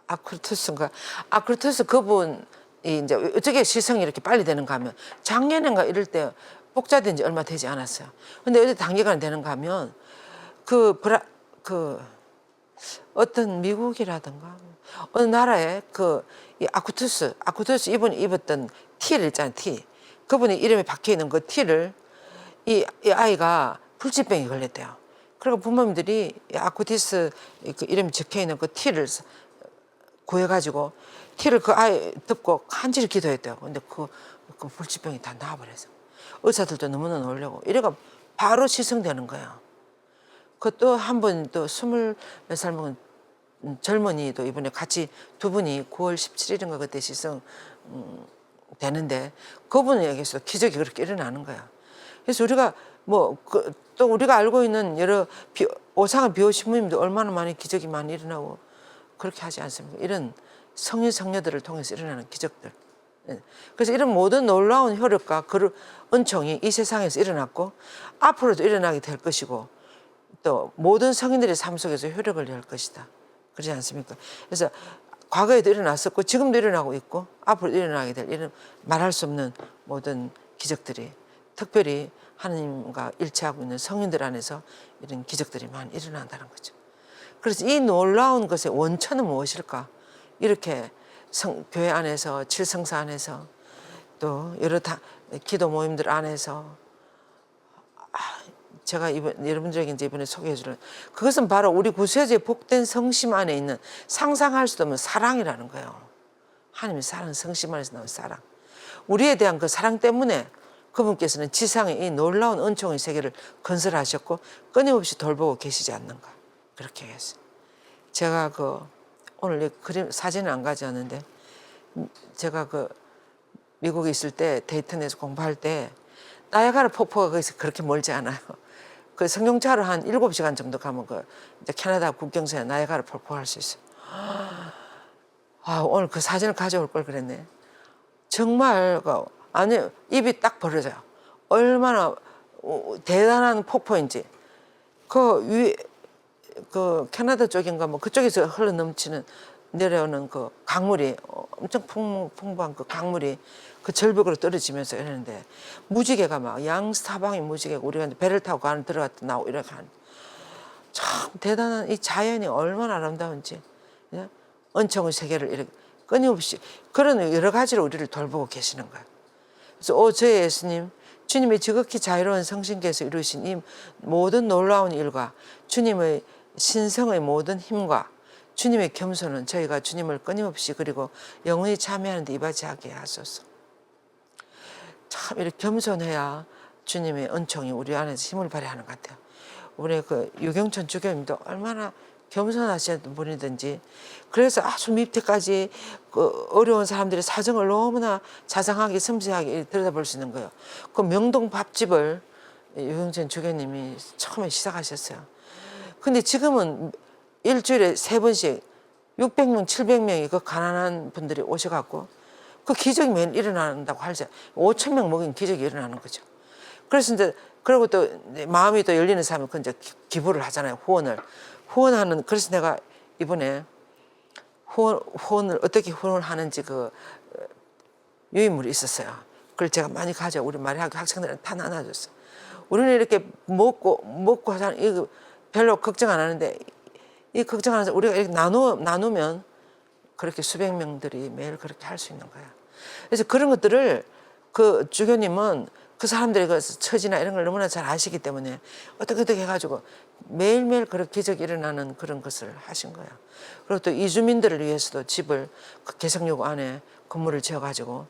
아쿠르투스인가? 아쿠르투스 그분이 이제 어떻게 시성이 이렇게 빨리 되는가 하면 작년인가 이럴 때 복자된 지 얼마 되지 않았어요. 근데 어디 단기간 되는가 하면 어떤 미국이라든가 어느 나라에 이 아쿠투스 이분이 입었던 티를 있잖아요, 티. 그분이 이름이 박혀 있는 그 티를 이 아이가 불치병이 걸렸대요. 그리고 부모님들이 아쿠티스 이름이 적혀 있는 그 티를 구해가지고 티를 그 아이 덮고 간절히 기도했대요. 근데 그 불치병이 다 나아버려서 의사들도 너무나 놀라고 이래가 바로 시성되는 거예요. 그것도 한 번 또 20몇 살 먹은 젊은이도 이번에 같이 두 분이 9월 17일인가 그때 시성 되는데 그분에게서 기적이 그렇게 일어나는 거야. 그래서 우리가 또 우리가 알고 있는 여러 오상을 비우신 분님도 얼마나 많이 기적이 많이 일어나고 그렇게 하지 않습니까? 이런 성인 성녀들을 통해서 일어나는 기적들. 그래서 이런 모든 놀라운 효력과 그 은총이 이 세상에서 일어났고 앞으로도 일어나게 될 것이고 또 모든 성인들의 삶 속에서 효력을 낼 것이다. 그렇지 않습니까? 그래서 과거에도 일어났었고 지금도 일어나고 있고 앞으로 일어나게 될 이런 말할 수 없는 모든 기적들이 특별히 하나님과 일치하고 있는 성인들 안에서 이런 기적들이 많이 일어난다는 거죠. 그래서 이 놀라운 것의 원천은 무엇일까? 이렇게 교회 안에서 7성사 안에서 또 여러 기도 모임들 안에서 제가 여러분들에게 이번에 소개해 주는 그것은 바로 우리 구세주의 복된 성심 안에 있는 상상할 수도 없는 사랑이라는 거예요. 하나님의 사랑, 성심 안에서 나온 사랑. 우리에 대한 그 사랑 때문에 그분께서는 지상에 이 놀라운 은총의 세계를 건설하셨고 끊임없이 돌보고 계시지 않는가. 그렇게 했어요. 제가 오늘 사진을 안 가져왔는데 제가 미국에 있을 때 데이턴에서 공부할 때 나야가라 폭포가 거기서 그렇게 멀지 않아요. 그 승용차로 한 7시간 정도 가면 그 이제 캐나다 국경선에 나이아가라 폴 보할 수 있어요. 아, 오늘 그 사진을 가져올 걸 그랬네. 정말 그 아니 입이 딱 벌어져요. 얼마나 대단한 폭포인지. 그 위에 그 캐나다 쪽인가 뭐 그쪽에서 흘러 넘치는 내려오는 그 강물이 엄청 풍부한 그 강물이 그 절벽으로 떨어지면서 이러는데 무지개가 막 양사방이 무지개고 우리가 이제 배를 타고 가는 들어갔다 나오고 이렇게 하는 참 대단한 이 자연이 얼마나 아름다운지 예? 은총의 세계를 이렇게 끊임없이 그런 여러 가지로 우리를 돌보고 계시는 거예요. 그래서 저의 예수님 주님의 지극히 자유로운 성신께서 이루신 이 모든 놀라운 일과 주님의 신성의 모든 힘과 주님의 겸손은 저희가 주님을 끊임없이 그리고 영원히 참여하는 데 이바지하게 하소서. 참 이렇게 겸손해야 주님의 은총이 우리 안에서 힘을 발휘하는 것 같아요. 우리 그 유경천 주교님도 얼마나 겸손하신 분이든지 그래서 아주 밑에까지 그 어려운 사람들의 사정을 너무나 자상하게 섬세하게 들여다볼 수 있는 거예요. 그 명동 밥집을 유경천 주교님이 처음에 시작하셨어요. 근데 지금은 일주일에 3번씩 600명, 700명이 그 가난한 분들이 오셔갖고 그 기적이 매일 일어난다고 하죠. 5,000명 먹인 기적이 일어나는 거죠. 그래서 이제 그리고 또 마음이 또 열리는 사람은 그 이제 기부를 하잖아요. 후원하는 그래서 내가 이번에 후원을 어떻게 후원을 하는지 그 유인물이 있었어요. 그걸 제가 많이 가져 우리 마리학교 학생들한테 다 나눠줬어. 우리는 이렇게 먹고 하잖아요. 이거 별로 걱정 안 하는데 이 걱정하는 우리가 이렇게 나누면 그렇게 수백 명들이 매일 그렇게 할 수 있는 거야. 그래서 그런 것들을 그 주교님은 그 사람들의 그 처지나 이런 걸 너무나 잘 아시기 때문에 어떻게 해가지고 매일매일 그렇게 기적이 일어나는 그런 것을 하신 거야. 그리고 또 이주민들을 위해서도 집을 그 개성역 안에 건물을 지어가지고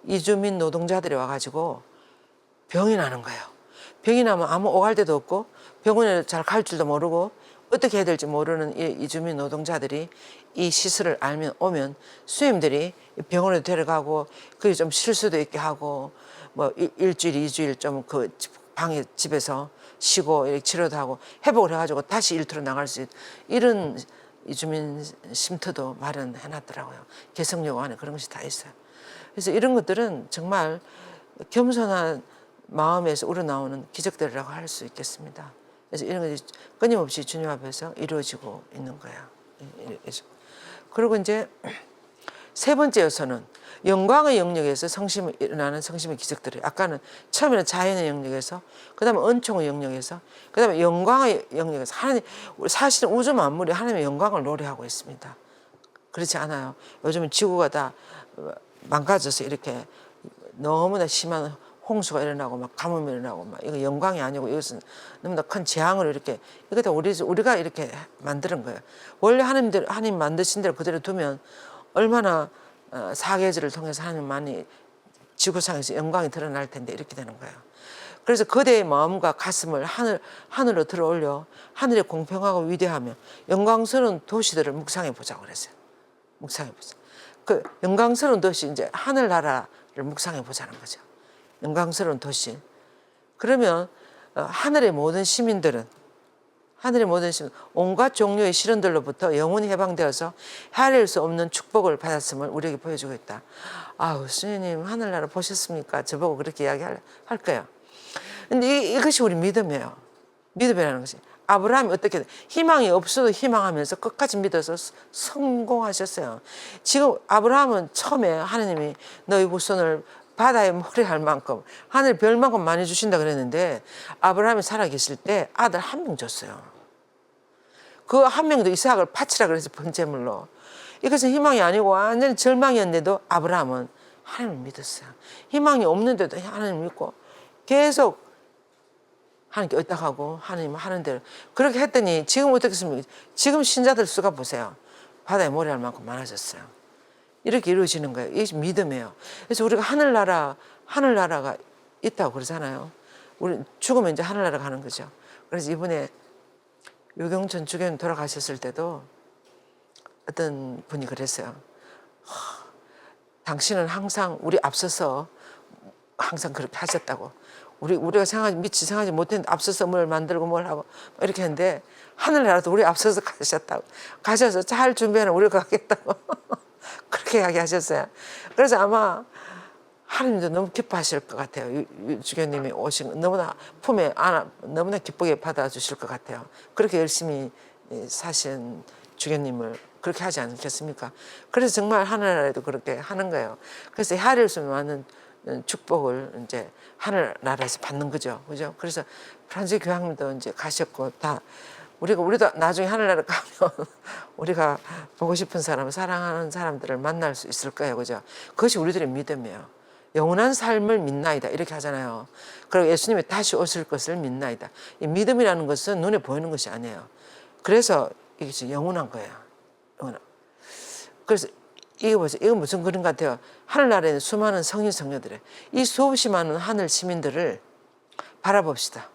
이주민 노동자들이 와가지고 병이 나는 거예요. 병이 나면 아무 오갈 데도 없고 병원에 잘 갈 줄도 모르고 어떻게 해야 될지 모르는 이 이주민 노동자들이 이 시설을 오면 수임들이 병원에 데려가고 그게 좀 쉴 수도 있게 하고 뭐 일주일, 2주일 좀 그 방에 집에서 쉬고 이렇게 치료도 하고 회복을 해가지고 다시 일터로 나갈 수 있는 이런 이주민 쉼터도 마련해놨더라고요. 개성역 안에 그런 것이 다 있어요. 그래서 이런 것들은 정말 겸손한 마음에서 우러나오는 기적들이라고 할 수 있겠습니다. 그래서 이런 것이 끊임없이 주님 앞에서 이루어지고 있는 거야. 그리고 이제 세 번째여서는 영광의 영역에서 일어나는 성심의 기적들이 아까는 처음에는 자연의 영역에서 그다음에 은총의 영역에서 그다음에 영광의 영역에서 하나님 사실은 우주 만물이 하나님의 영광을 노래하고 있습니다. 그렇지 않아요? 요즘은 지구가 다 망가져서 이렇게 너무나 심한 홍수가 일어나고 막 가뭄이 일어나고 막 이거 영광이 아니고 이것은 너무나 큰 재앙으로 이렇게 이거 다 우리가 이렇게 만드는 거예요. 원래 하나님 만드신 대로 그대로 두면 얼마나 사계절을 통해서 하나님만이 지구상에서 영광이 드러날 텐데 이렇게 되는 거예요. 그래서 그대의 마음과 가슴을 하늘로 들어올려 하늘의 공평하고 위대하며 영광스러운 도시들을 묵상해 보자고 그랬어요. 묵상해 보자. 그 영광스러운 도시 이제 하늘나라를 묵상해 보자는 거죠. 영광스러운 도시. 그러면 하늘의 모든 시민들은 온갖 종류의 시련들로부터 영원히 해방되어서 헤아릴 수 없는 축복을 받았음을 우리에게 보여주고 있다. 아우 스님 하늘나라 보셨습니까? 저보고 그렇게 이야기할 거예요. 근데 이것이 우리 믿음이에요. 믿음이라는 것이. 아브라함이 어떻게 희망이 없어도 희망하면서 끝까지 믿어서 성공하셨어요. 지금 아브라함은 처음에 하나님이 너희 후손을 바다에 모래할 만큼 하늘 별만큼 많이 주신다 그랬는데 아브라함이 살아계실 때 아들 1명 줬어요. 그 1명도 이삭을 바치라 그래서 번제물로. 이것은 희망이 아니고 완전히 절망이었는데도 아브라함은 하나님을 믿었어요. 희망이 없는데도 하나님을 믿고 계속 하나님께 의탁하고 하나님 하는 대로 그렇게 했더니 지금 어떻겠습니까? 지금 신자들 수가 보세요. 바다에 모래할 만큼 많아졌어요. 이렇게 이루어지는 거예요. 이게 믿음이에요. 그래서 우리가 하늘나라가 있다고 그러잖아요. 우리 죽으면 이제 하늘나라 가는 거죠. 그래서 이번에 유경천 주교님 돌아가셨을 때도 어떤 분이 그랬어요. 당신은 항상 우리 앞서서 항상 그렇게 하셨다고. 우리가 미처 생각하지 못했는데 앞서서 뭘 만들고 뭘 하고 이렇게 했는데 하늘나라도 우리 앞서서 가셨다고. 가셔서 잘 준비하는 우리가 가겠다고. 그렇게 이야기하셨어요. 그래서 아마 하나님도 너무 기뻐하실 것 같아요. 주교님이 오신 너무나 품에 안아 너무나 기쁘게 받아주실 것 같아요. 그렇게 열심히 사신 주교님을 그렇게 하지 않겠습니까? 그래서 정말 하늘나라에도 그렇게 하는 거예요. 그래서 헤아릴 수 많은 축복을 이제 하늘나라에서 받는 거죠. 그죠? 그래서 프란스 교황님도 이제 가셨고 다 우리도 나중에 하늘나라 가면 우리가 보고 싶은 사람, 사랑하는 사람들을 만날 수 있을 거예요. 그죠? 그것이 우리들의 믿음이에요. 영원한 삶을 믿나이다. 이렇게 하잖아요. 그리고 예수님이 다시 오실 것을 믿나이다. 이 믿음이라는 것은 눈에 보이는 것이 아니에요. 그래서 이것이 영원한 거예요. 영원한. 그래서 이거 보세요. 이건 무슨 그림 같아요. 하늘나라에 수많은 성인 성녀들의 이 수없이 많은 하늘 시민들을 바라봅시다.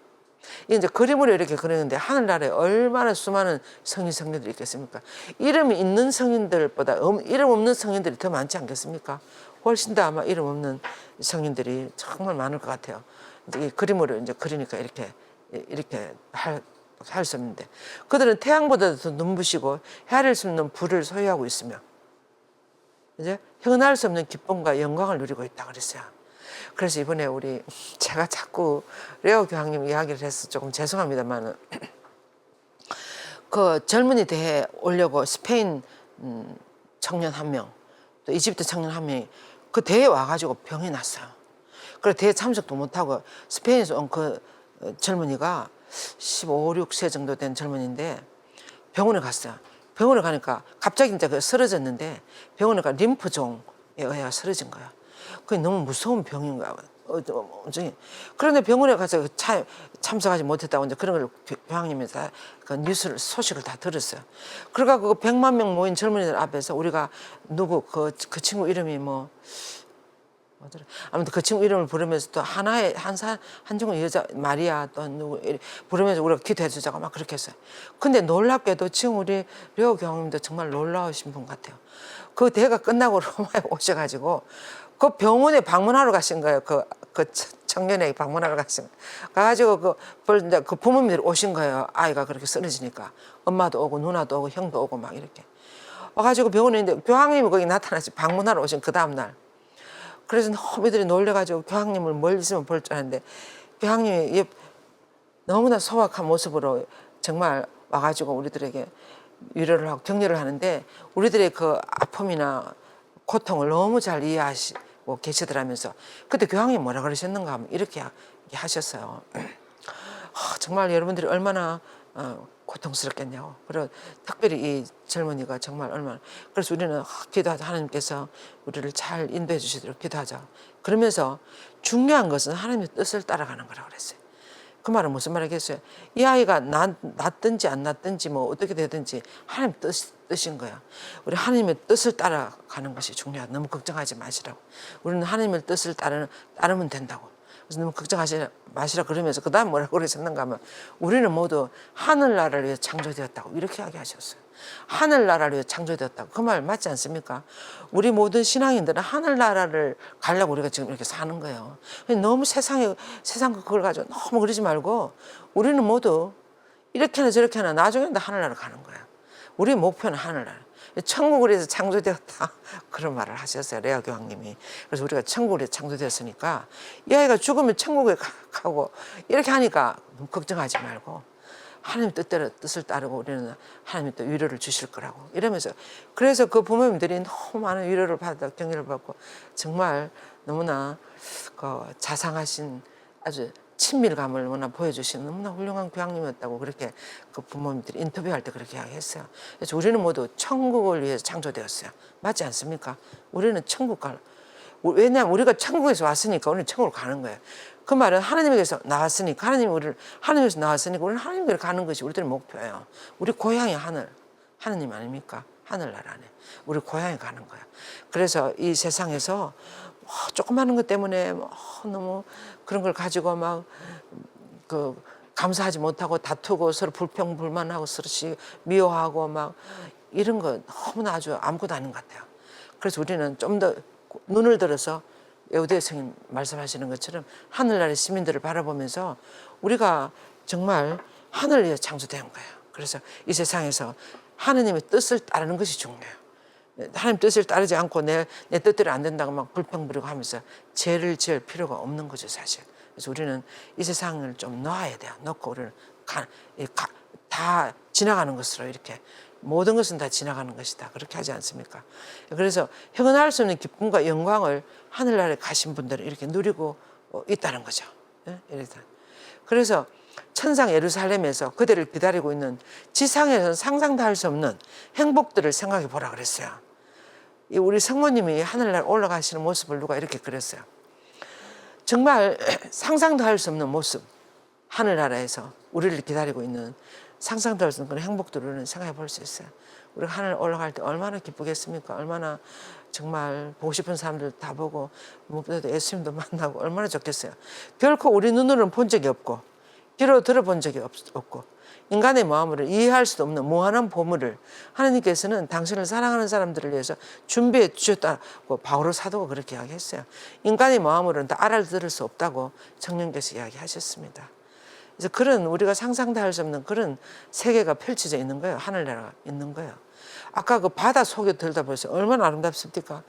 이제 그림으로 이렇게 그리는데 하늘나라에 얼마나 수많은 성인 성녀들이 있겠습니까? 이름이 있는 성인들보다 이름 없는 성인들이 더 많지 않겠습니까? 훨씬 더 아마 이름 없는 성인들이 정말 많을 것 같아요. 이제 이 그림으로 이제 그리니까 이렇게 할 수 없는데 그들은 태양보다도 더 눈부시고 헤아릴 수 없는 불을 소유하고 있으며 이제 형언할 수 없는 기쁨과 영광을 누리고 있다 그랬어요. 그래서 이번에 제가 자꾸 레오 교황님 이야기를 해서 조금 죄송합니다만 그 젊은이 대회 오려고 스페인 청년 한 명, 또 이집트 청년 한 명이 그 대회에 와가지고 병이 났어요. 그래서 대회 참석도 못하고 스페인에서 온 그 젊은이가 15, 16세 정도 된 젊은이인데 병원에 갔어요. 병원에 가니까 갑자기 이제 쓰러졌는데 병원에 가 림프종에 의해 쓰러진 거야. 그게 너무 무서운 병인 거야. 그런데 병원에 가서 참석하지 못했다고 이제 그런 걸 교황님이 다 그 뉴스를 소식을 다 들었어요. 그러니까 그 100만 명 모인 젊은이들 앞에서 우리가 그 친구 이름이 아무튼 그 친구 이름을 부르면서 또 한 친구 여자 마리아 또 누구 부르면서 우리가 기도해 주자고 막 그렇게 했어요. 근데 놀랍게도 지금 우리 레오 교황님도 정말 놀라우신 분 같아요. 그 대회가 끝나고 로마에 오셔가지고 그 병원에 방문하러 가신 거예요. 그 청년에게 방문하러 가신 거예요. 가가지고 그 부모님들이 오신 거예요. 아이가 그렇게 쓰러지니까 엄마도 오고 누나도 오고 형도 오고 막 이렇게 와가지고 병원에 있는데 교황님이 거기 나타나서 방문하러 오신 그 다음날. 그래서 너무들이 놀래가지고 교황님을 멀리서만 볼 줄 알았는데 교황님이 너무나 소박한 모습으로 정말 와가지고 우리들에게 위로를 하고 격려를 하는데 우리들의 그 아픔이나 고통을 너무 잘 이해하시고 계시더라면서 그때 교황님이 뭐라 그러셨는가 하면 이렇게 하셨어요. 정말 여러분들이 얼마나 고통스럽겠냐고. 그리고 특별히 이 젊은이가 정말 얼마나. 그래서 우리는 기도하자. 하나님께서 우리를 잘 인도해 주시도록 기도하자. 그러면서 중요한 것은 하나님의 뜻을 따라가는 거라고 그랬어요. 그 말은 무슨 말이겠어요? 이 아이가 낫든지 안 낫든지 뭐 어떻게 되든지 하나님 뜻인 거야. 우리 하나님의 뜻을 따라가는 것이 중요하다. 너무 걱정하지 마시라고. 우리는 하나님의 뜻을 따르면 된다고. 그래서 너무 걱정하지 마시라 그러면서 그 다음 뭐라고 그러셨는가 하면 우리는 모두 하늘나라를 위해 창조되었다고 이렇게 이야기하셨어요. 하늘나라를 위해 창조되었다고. 그 말 맞지 않습니까? 우리 모든 신앙인들은 하늘나라를 가려고 우리가 지금 이렇게 사는 거예요. 너무 세상 그걸 가지고 너무 그러지 말고 우리는 모두 이렇게나 저렇게나 나중에는 하늘나라 가는 거야. 우리 목표는 하늘나라. 천국을 위해서 창조되었다. 그런 말을 하셨어요. 레아 교황님이. 그래서 우리가 천국을 위해서 창조되었으니까 이 아이가 죽으면 천국에 가고 이렇게 하니까 걱정하지 말고 하나님 뜻을 따르고 우리는 하나님이 또 위로를 주실 거라고 이러면서 그래서 그 부모님들이 너무 많은 위로를 받아 격려를 받고 정말 너무나 그 자상하신 아주 친밀감을 너무나 보여주시는 너무나 훌륭한 교황님이었다고 그렇게 그 부모님들이 인터뷰할 때 그렇게 이야기했어요. 그래서 우리는 모두 천국을 위해서 창조되었어요. 맞지 않습니까? 우리는 천국 왜냐하면 우리가 천국에서 왔으니까 우리는 천국을 가는 거예요. 그 말은 하나님에게서 나왔으니까 하나님에서 나왔으니까 우리는 하나님께로 가는 것이 우리들의 목표예요. 우리 고향이 하느님 아닙니까? 하늘나라네. 우리 고향에 가는 거야. 그래서 이 세상에서 조그마한 것 때문에 너무 그런 걸 가지고 막 감사하지 못하고 다투고 서로 불평불만하고 서로 미워하고 막 이런 거 너무나 아주 아무것도 아닌 것 같아요. 그래서 우리는 좀 더 눈을 들어서 에우대 스님 말씀하시는 것처럼 하늘나라의 시민들을 바라보면서 우리가 정말 하늘을 위해 창조된 거예요. 그래서 이 세상에서 하느님의 뜻을 따르는 것이 중요해요. 하나님 뜻을 따르지 않고 내 뜻대로 안 된다고 막 불평 부리고 하면서 죄를 지을 필요가 없는 거죠, 사실. 그래서 우리는 이 세상을 좀 놓아야 돼요. 놓고 우리는 다 지나가는 것으로 이렇게 모든 것은 다 지나가는 것이다. 그렇게 하지 않습니까? 그래서 형언할 수 없는 기쁨과 영광을 하늘나라에 가신 분들은 이렇게 누리고 있다는 거죠. 그래서 천상 예루살렘에서 그대를 기다리고 있는 지상에서는 상상도 할 수 없는 행복들을 생각해 보라 그랬어요. 우리 성모님이 하늘날 올라가시는 모습을 누가 이렇게 그렸어요. 정말 상상도 할 수 없는 모습, 하늘나라에서 우리를 기다리고 있는 상상도 할 수 없는 그런 행복들을 생각해 볼 수 있어요. 우리가 하늘 올라갈 때 얼마나 기쁘겠습니까? 얼마나 정말 보고 싶은 사람들 다 보고 무엇보다도 예수님도 만나고 얼마나 좋겠어요. 결코 우리 눈으로는 본 적이 없고 귀로 들어본 적이 없고 인간의 마음을 이해할 수도 없는 무한한 보물을 하나님께서는 당신을 사랑하는 사람들을 위해서 준비해 주셨다고 바오로 사도가 그렇게 이야기했어요. 인간의 마음으로는 다 알아들을 수 없다고 성령께서 이야기하셨습니다. 그래서 그런 우리가 상상도 할 수 없는 그런 세계가 펼쳐져 있는 거예요. 하늘나라가 있는 거예요. 아까 그 바다 속에 들다 보세요. 얼마나 아름답습니까?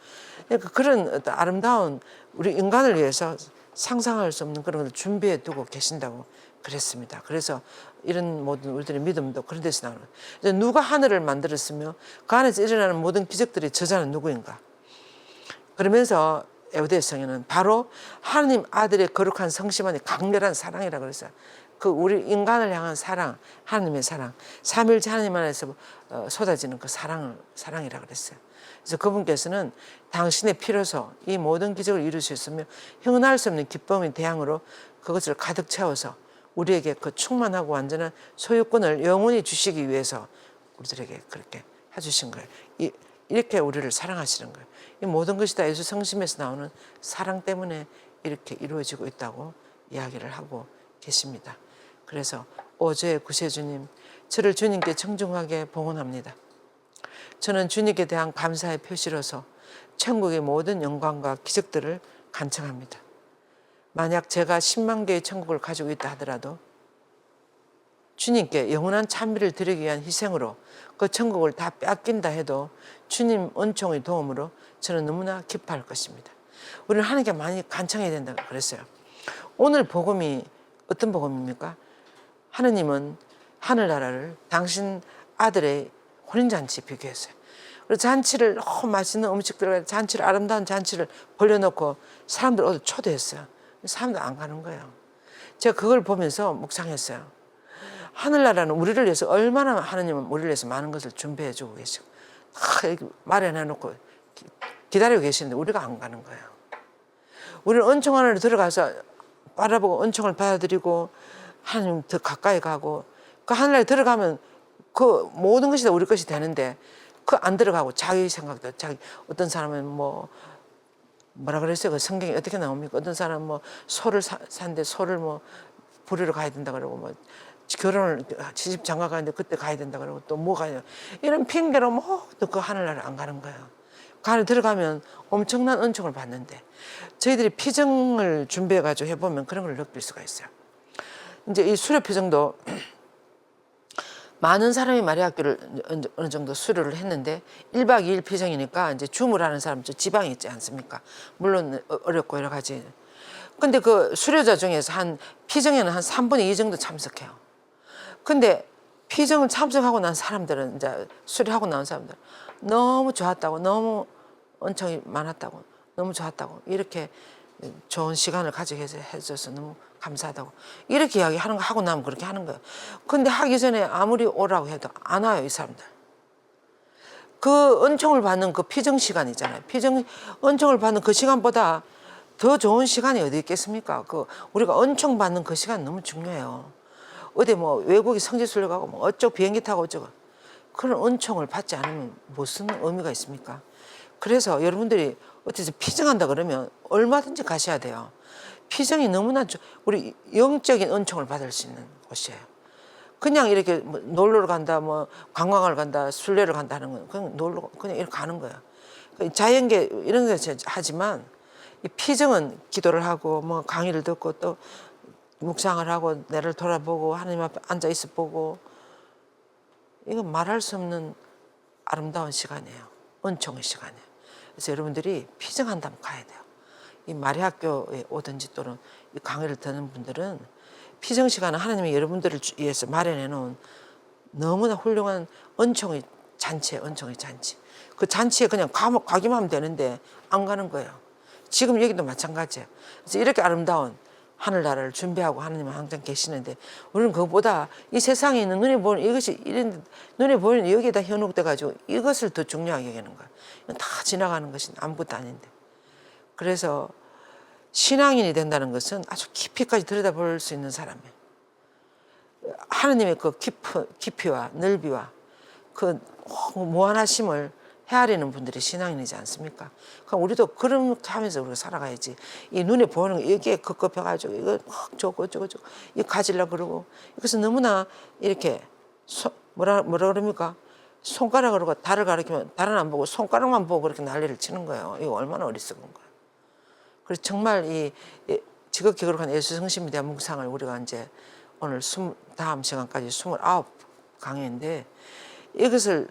그러니까 그런 어떤 아름다운 우리 인간을 위해서 상상할 수 없는 그런 걸 준비해 두고 계신다고 그랬습니다. 그래서 이런 모든 우리들의 믿음도 그런 데서 나오는 거예요. 누가 하늘을 만들었으며 그 안에서 일어나는 모든 기적들의 저자는 누구인가? 그러면서 에우대성에는 바로 하나님 아들의 거룩한 성심안의 강렬한 사랑이라고 그랬어요. 그 우리 인간을 향한 사랑, 하나님의 사랑, 삼일째 하나님 안에서 쏟아지는 그 사랑이라고 그랬어요. 그래서 그분께서는 당신의 피로서 이 모든 기적을 이루셨으며 형언할 수 없는 기쁨의 대양으로 그것을 가득 채워서 우리에게 그 충만하고 완전한 소유권을 영원히 주시기 위해서 우리들에게 그렇게 해주신 거예요. 이렇게 우리를 사랑하시는 거예요. 이 모든 것이 다 예수 성심에서 나오는 사랑 때문에 이렇게 이루어지고 있다고 이야기를 하고 계십니다. 그래서 오저의 구세주님, 저를 주님께 정중하게 봉헌합니다. 저는 주님께 대한 감사의 표시로서 천국의 모든 영광과 기적들을 간청합니다. 만약 제가 10만 개의 천국을 가지고 있다 하더라도 주님께 영원한 찬미를 드리기 위한 희생으로 그 천국을 다 뺏긴다 해도 주님 은총의 도움으로 저는 너무나 기뻐할 것입니다. 우리는 하나님께 많이 간청해야 된다고 그랬어요. 오늘 복음이 어떤 복음입니까? 하느님은 하늘나라를 당신 아들의 혼인잔치에 비교했어요. 그래서 잔치를 너무 맛있는 음식들, 잔치를 아름다운 잔치를 벌려놓고 사람들 어디 초대했어요. 사람들 안 가는 거예요. 제가 그걸 보면서 묵상했어요. 하늘나라는 우리를 위해서 얼마나 하느님은 우리를 위해서 많은 것을 준비해 주고 계시고 다 이렇게 마련해 놓고 기다리고 계시는데 우리가 안 가는 거예요. 우리는 은총 안으로 들어가서 바라보고 은총을 받아들이고 하나님 더 가까이 가고 그 하늘나라에 들어가면 그 모든 것이 다 우리 것이 되는데 그 안 들어가고 자기 생각도 자기 어떤 사람은 뭐라 그랬어요? 그 성경에 어떻게 나옵니까? 어떤 사람은 뭐 소를 산데 소를 뭐 부리러 가야 된다 그러고 뭐 결혼을 시집 장가 가는데 그때 가야 된다 그러고 또 뭐 가냐 이런 핑계로 또 그 하늘나라를 안 가는 거예요. 그 안에 들어가면 엄청난 은총을 받는데 저희들이 피정을 준비해 가지고 해보면 그런 걸 느낄 수가 있어요. 이제 이 수료 피정도 많은 사람이 마리아학교를 어느 정도 수료를 했는데 1박 2일 피정이니까 이제 주무라는 사람 지방이 있지 않습니까? 물론 어렵고 여러 가지. 근데 그 수료자 중에서 피정에는 한 3분의 2 정도 참석해요. 근데 피정을 참석하고 난 사람들은 이제 수료하고 나온 사람들 너무 좋았다고, 너무 은총이 많았다고, 너무 좋았다고 이렇게 좋은 시간을 가지게 해줘서 너무 감사하다고 이렇게 이야기하는 거 하고 나면 그렇게 하는 거예요. 근데 하기 전에 아무리 오라고 해도 안 와요, 이 사람들. 그 은총을 받는 그 피정 시간 있잖아요. 은총을 받는 그 시간보다 더 좋은 시간이 어디 있겠습니까? 우리가 은총 받는 그 시간 너무 중요해요. 어디 뭐 외국에 성지순례 가고 뭐 어쩌고 비행기 타고 어쩌고 그런 은총을 받지 않으면 무슨 의미가 있습니까? 그래서 여러분들이 어떻게 피정한다 그러면 얼마든지 가셔야 돼요. 피정이 너무나 우리 영적인 은총을 받을 수 있는 곳이에요. 그냥 이렇게 뭐 놀러 간다, 뭐 관광을 간다, 순례를 간다 하는 건 그냥 그냥 이렇게 가는 거예요. 자연계 이런 거 하지만 이 피정은 기도를 하고 뭐 강의를 듣고 또 묵상을 하고 내를 돌아보고 하나님 앞에 앉아 있어 보고 이건 말할 수 없는 아름다운 시간이에요. 은총의 시간이에요. 그래서 여러분들이 피정한다면 가야 돼요. 이 마리아 학교에 오든지 또는 이 강의를 듣는 분들은 피정 시간은 하나님이 여러분들을 위해서 마련해 놓은 너무나 훌륭한 은총의 잔치예요. 은총의 잔치. 그 잔치에 그냥 가기만 하면 되는데 안 가는 거예요. 지금 여기도 마찬가지예요. 그래서 이렇게 아름다운 하늘나라를 준비하고 하나님은 항상 계시는데 우리는 그것보다 이 세상에 있는 눈에 보이는 이것이 이런 눈에 보이는 여기에다 현혹돼 가지고 이것을 더 중요하게 여기는 거예요. 이건 다 지나가는 것이 아무것도 아닌데. 그래서 신앙인이 된다는 것은 아주 깊이까지 들여다볼 수 있는 사람이에요. 하나님의 그 깊이와 넓이와 그 무한하심을 헤아리는 분들이 신앙인이지 않습니까? 그럼 우리도 그렇게 하면서 우리가 살아가야지. 이 눈에 보이는 거 여기에 급급해가지고 이거 막 저거 이거 가지려고 그러고 이것은 너무나 이렇게 뭐라 그럽니까? 손가락으로 달을 가리키면 달은 안 보고 손가락만 보고 그렇게 난리를 치는 거예요. 이거 얼마나 어리석은 거예요. 그래서 정말 이 지극히 거룩한 예수 성심에 대한 묵상을 우리가 이제 오늘 다음 시간까지 29 강의인데 이것을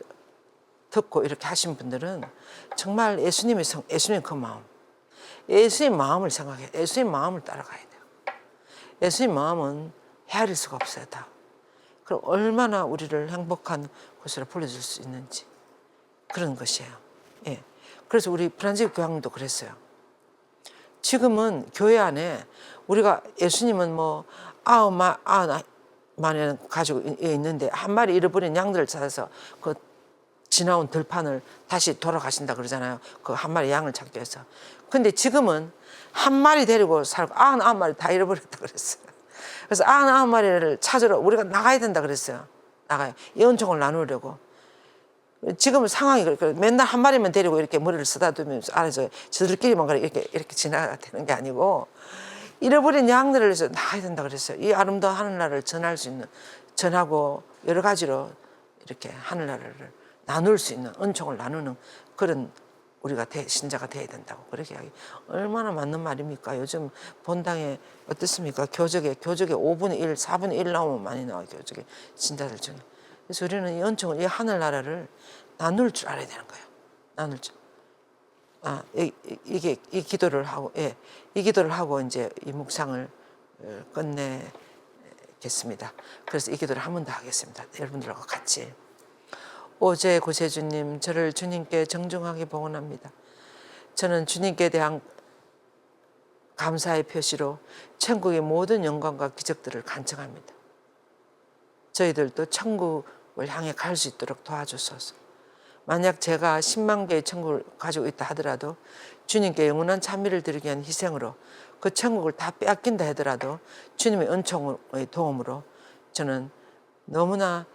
듣고 이렇게 하신 분들은 정말 예수님의 그 마음, 예수님 마음을 생각해, 예수님 마음을 따라가야 돼요. 예수님 마음은 헤아릴 수가 없어요, 다. 그럼 얼마나 우리를 행복한 곳으로 불러줄 수 있는지 그런 것이에요. 예. 그래서 우리 프란치스 교황님도 그랬어요. 지금은 교회 안에 우리가 예수님은 뭐 9마리는 가지고 있는데 한 마리 잃어버린 양들을 찾아서 그 지나온 들판을 다시 돌아가신다 그러잖아요. 그 한 마리 양을 찾기 위해서. 근데 지금은 한 마리 데리고 살고 99마리 다 잃어버렸다 그랬어요. 그래서 99마리를 찾으러 우리가 나가야 된다 그랬어요. 나가요. 이 은총을 나누려고. 지금은 상황이 그렇게 맨날 한 마리만 데리고 이렇게 머리를 쓰다듬으면서 안에서 저들끼리만 이렇게 지나가야 되는 게 아니고 잃어버린 양들을 위해서 나가야 된다 그랬어요. 이 아름다운 하늘나라를 전할 수 있는, 전하고 여러 가지로 이렇게 하늘나라를 나눌 수 있는, 은총을 나누는 그런 우리가 신자가 돼야 된다고 그렇게 이야기. 얼마나 맞는 말입니까? 요즘 본당에 어떻습니까? 교적에 5분의 1, 4분의 1 나오면 많이 나와요. 교적에 신자들 중에. 그래서 우리는 이 은총을, 이 하늘나라를 나눌 줄 알아야 되는 거예요. 나눌 줄. 이 기도를 하고, 예, 이 기도를 하고 이제 이 묵상을 끝내겠습니다. 그래서 이 기도를 한 번 더 하겠습니다. 여러분들하고 같이. 오제 구세주님, 저를 주님께 정중하게 봉헌합니다. 저는 주님께 대한 감사의 표시로 천국의 모든 영광과 기적들을 간청합니다. 저희들도 천국을 향해 갈 수 있도록 도와주소서. 만약 제가 10만 개의 천국을 가지고 있다 하더라도 주님께 영원한 찬미를 드리기 위한 희생으로 그 천국을 다 빼앗긴다 하더라도 주님의 은총의 도움으로 저는 너무나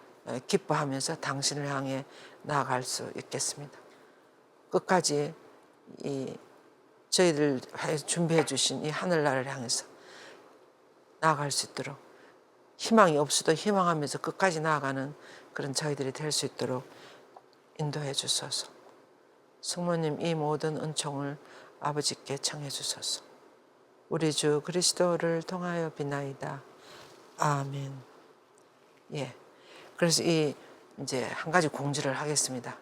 기뻐하면서 당신을 향해 나아갈 수 있겠습니다. 끝까지 저희들 준비해 주신 이 하늘나라를 향해서 나아갈 수 있도록 희망이 없어도 희망하면서 끝까지 나아가는 그런 저희들이 될 수 있도록 인도해 주소서. 성모님 이 모든 은총을 아버지께 청해 주소서. 우리 주 그리스도를 통하여 비나이다. 아멘. 예. 그래서 이제 한 가지 공지를 하겠습니다.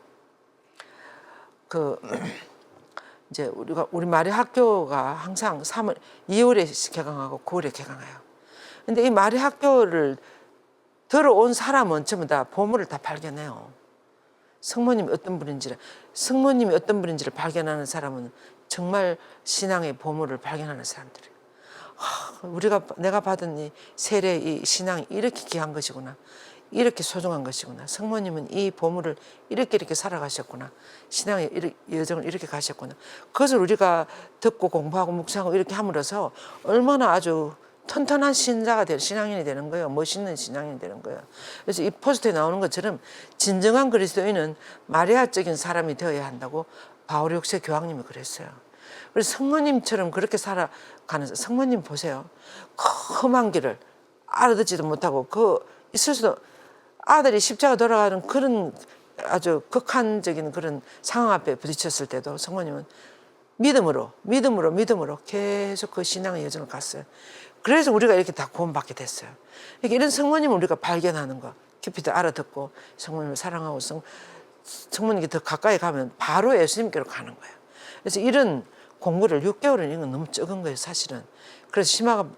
이제 우리 마리아 학교가 항상 2월에 개강하고 9월에 개강해요. 근데 이 마리아 학교를 들어온 사람은 전부 다 보물을 다 발견해요. 성모님이 어떤 분인지를 발견하는 사람은 정말 신앙의 보물을 발견하는 사람들이에요. 내가 받은 이 세례, 이 신앙이 이렇게 귀한 것이구나. 이렇게 소중한 것이구나. 성모님은 이 보물을 이렇게 살아가셨구나. 신앙의 여정을 이렇게 가셨구나. 그것을 우리가 듣고 공부하고 묵상하고 이렇게 함으로써 얼마나 아주 튼튼한 신앙인이 되는 거예요. 멋있는 신앙인이 되는 거예요. 그래서 이 포스터에 나오는 것처럼 진정한 그리스도인은 마리아적인 사람이 되어야 한다고 바울 6세 교황님이 그랬어요. 그래서 성모님처럼 그렇게 살아가는, 성모님 보세요. 험한 길을 알아듣지도 못하고 있을 수도, 아들이 십자가 돌아가는 그런 아주 극한적인 그런 상황 앞에 부딪혔을 때도 성모님은 믿음으로 계속 그 신앙의 여정을 갔어요. 그래서 우리가 이렇게 다 구원받게 됐어요. 이런 성모님을 우리가 발견하는 거, 깊이 더 알아듣고 성모님을 사랑하고 성모님께 더 가까이 가면 바로 예수님께로 가는 거예요. 그래서 이런 공부를 6개월은 이건 너무 적은 거예요, 사실은. 그래서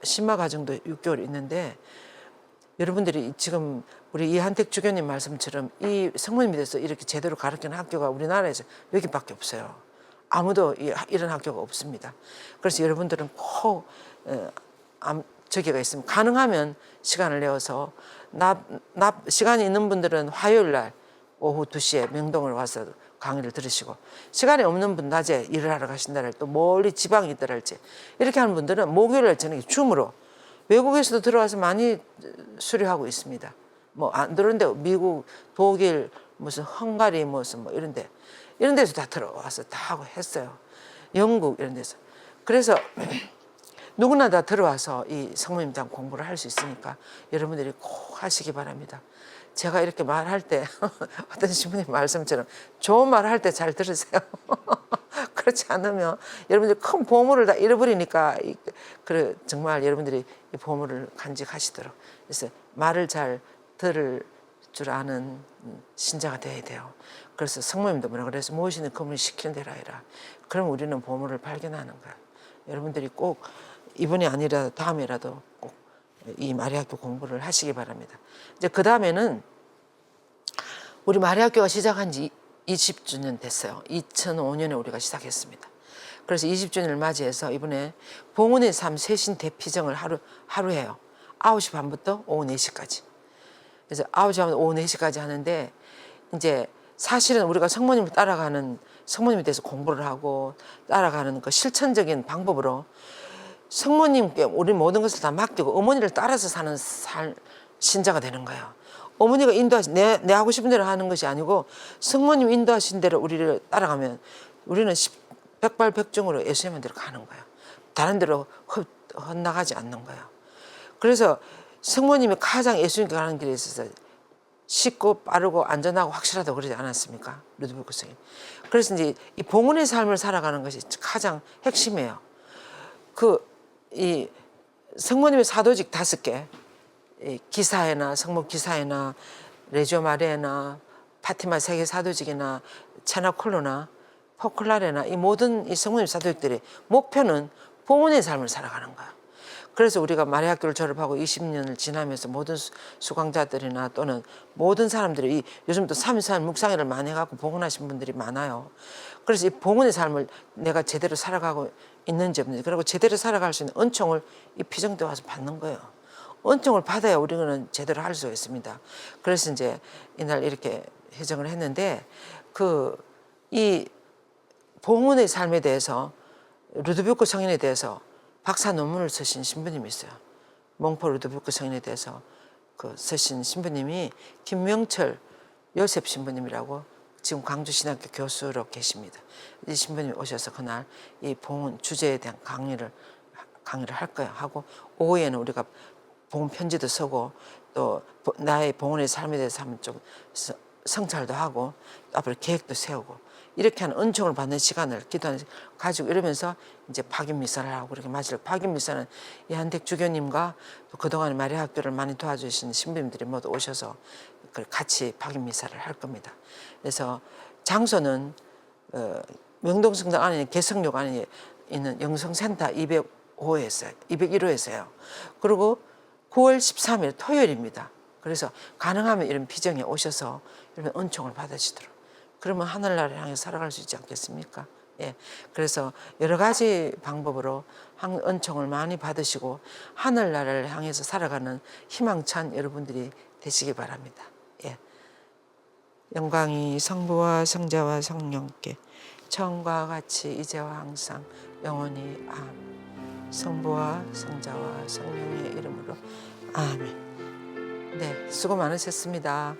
심화 과정도 6개월 있는데 여러분들이 지금 우리 이한택 주교님 말씀처럼 이 성모님에 대해서 이렇게 제대로 가르치는 학교가 우리나라에서 여기밖에 없어요. 아무도 이런 학교가 없습니다. 그래서 여러분들은 꼭 저기가 있으면 가능하면 시간을 내어서 시간이 있는 분들은 화요일 날 오후 2시에 명동을 와서 강의를 들으시고 시간이 없는 분 낮에 일을 하러 가신다 할 또 멀리 지방에 있더라 할지 이렇게 하는 분들은 목요일 날 저녁에 줌으로 외국에서도 들어와서 많이 수료하고 있습니다. 뭐 안 들어온데 미국, 독일, 무슨 헝가리 무슨 뭐 이런 데서 다 들어와서 다 하고 했어요. 영국 이런 데서. 그래서 누구나 다 들어와서 이 성모님 대한 공부를 할 수 있으니까 여러분들이 꼭 하시기 바랍니다. 제가 이렇게 말할 때 어떤 신부님 말씀처럼 좋은 말 할 때 잘 들으세요. 그렇지 않으면 여러분들이 큰 보물을 다 잃어버리니까 정말 여러분들이 이 보물을 간직하시도록 그래서 말을 잘 들을 줄 아는 신자가 돼야 돼요. 그래서 성모님도 뭐라 그래서 무엇이든 그분이 시키는 대로 해라. 그럼 우리는 보물을 발견하는 거야. 여러분들이 꼭 이번이 아니라 다음에라도 꼭 이 마리아학교 공부를 하시기 바랍니다. 이제 그 다음에는 우리 마리아학교가 시작한 지 20주년 됐어요. 2005년에 우리가 시작했습니다. 그래서 20주년을 맞이해서 이번에 봉헌의 삶 세신 대피정을 하루 해요. 9시 반부터 오후 4시까지. 그래서 9시 반부터 오후 4시까지 하는데 이제 사실은 우리가 성모님을 따라가는 성모님에 대해서 공부를 하고 따라가는 그 실천적인 방법으로 성모님께 우리 모든 것을 다 맡기고 어머니를 따라서 사는 신자가 되는 거예요. 어머니가 인도하신 내 하고 싶은 대로 하는 것이 아니고 성모님 인도하신 대로 우리를 따라가면 우리는 백발백중으로 예수님한 대로 가는 거예요. 다른 데로 헛나가지 않는 거예요. 그래서 성모님이 가장 예수님께 가는 길에 있어서 쉽고 빠르고 안전하고 확실하다고 그러지 않았습니까? 루드비크 성이. 그래서 이제 이 봉헌의 삶을 살아가는 것이 가장 핵심이에요. 이 성모님의 사도직 5개, 기사회나 성모 기사회나 레지오 마리아나 파티마 세계 사도직이나 차나콜로나 포클라레나 이 모든 이 성모님 사도직들의 목표는 봉헌의 삶을 살아가는 거야. 그래서 우리가 마리아학교를 졸업하고 20년을 지나면서 모든 수강자들이나 또는 모든 사람들이 요즘 또 3.3 묵상회를 많이 해갖고 봉헌하신 분들이 많아요. 그래서 이 봉헌의 삶을 내가 제대로 살아가고 있는지 없는지 그리고 제대로 살아갈 수 있는 은총을 이 피정대 와서 받는 거예요. 은총을 받아야 우리는 제대로 할 수가 있습니다. 그래서 이제 이날 이렇게 회정을 했는데 이 봉헌의 삶에 대해서 루드비크 성인에 대해서 박사 논문을 쓰신 신부님이 있어요. 몽포 루드비크 성인에 대해서 쓰신 신부님이 김명철 요셉 신부님이라고 지금 광주신학교 교수로 계십니다. 이 신부님이 오셔서 그날 이 봉헌 주제에 대한 강의를 할 거예요. 하고 오후에는 우리가 봉헌 편지도 쓰고 또 나의 봉헌의 삶에 대해서 한번 좀 성찰도 하고 앞으로 계획도 세우고 이렇게 하는 은총을 받는 시간을 기도하는 가지고 이러면서 이제 박인미사를 하고 그렇게 마칠 박인미사는 이한택 주교님과 또 그동안 마리아학교를 많이 도와주신 신부님들이 모두 오셔서 같이 박인미사를 할 겁니다. 그래서 장소는 명동성당 안에 개성역 안에 있는 영성센터 201호에서요. 그리고 9월 13일 토요일입니다. 그래서 가능하면 이런 비정에 오셔서 이런 은총을 받으시도록 그러면 하늘나라를 향해 살아갈 수 있지 않겠습니까? 예. 그래서 여러 가지 방법으로 은총을 많이 받으시고 하늘나라를 향해서 살아가는 희망찬 여러분들이 되시기 바랍니다. 예. 영광이 성부와 성자와 성령께 처음과 같이 이제와 항상 영원히 아멘. 성부와 성자와 성령의 이름으로 아멘. 네, 수고 많으셨습니다.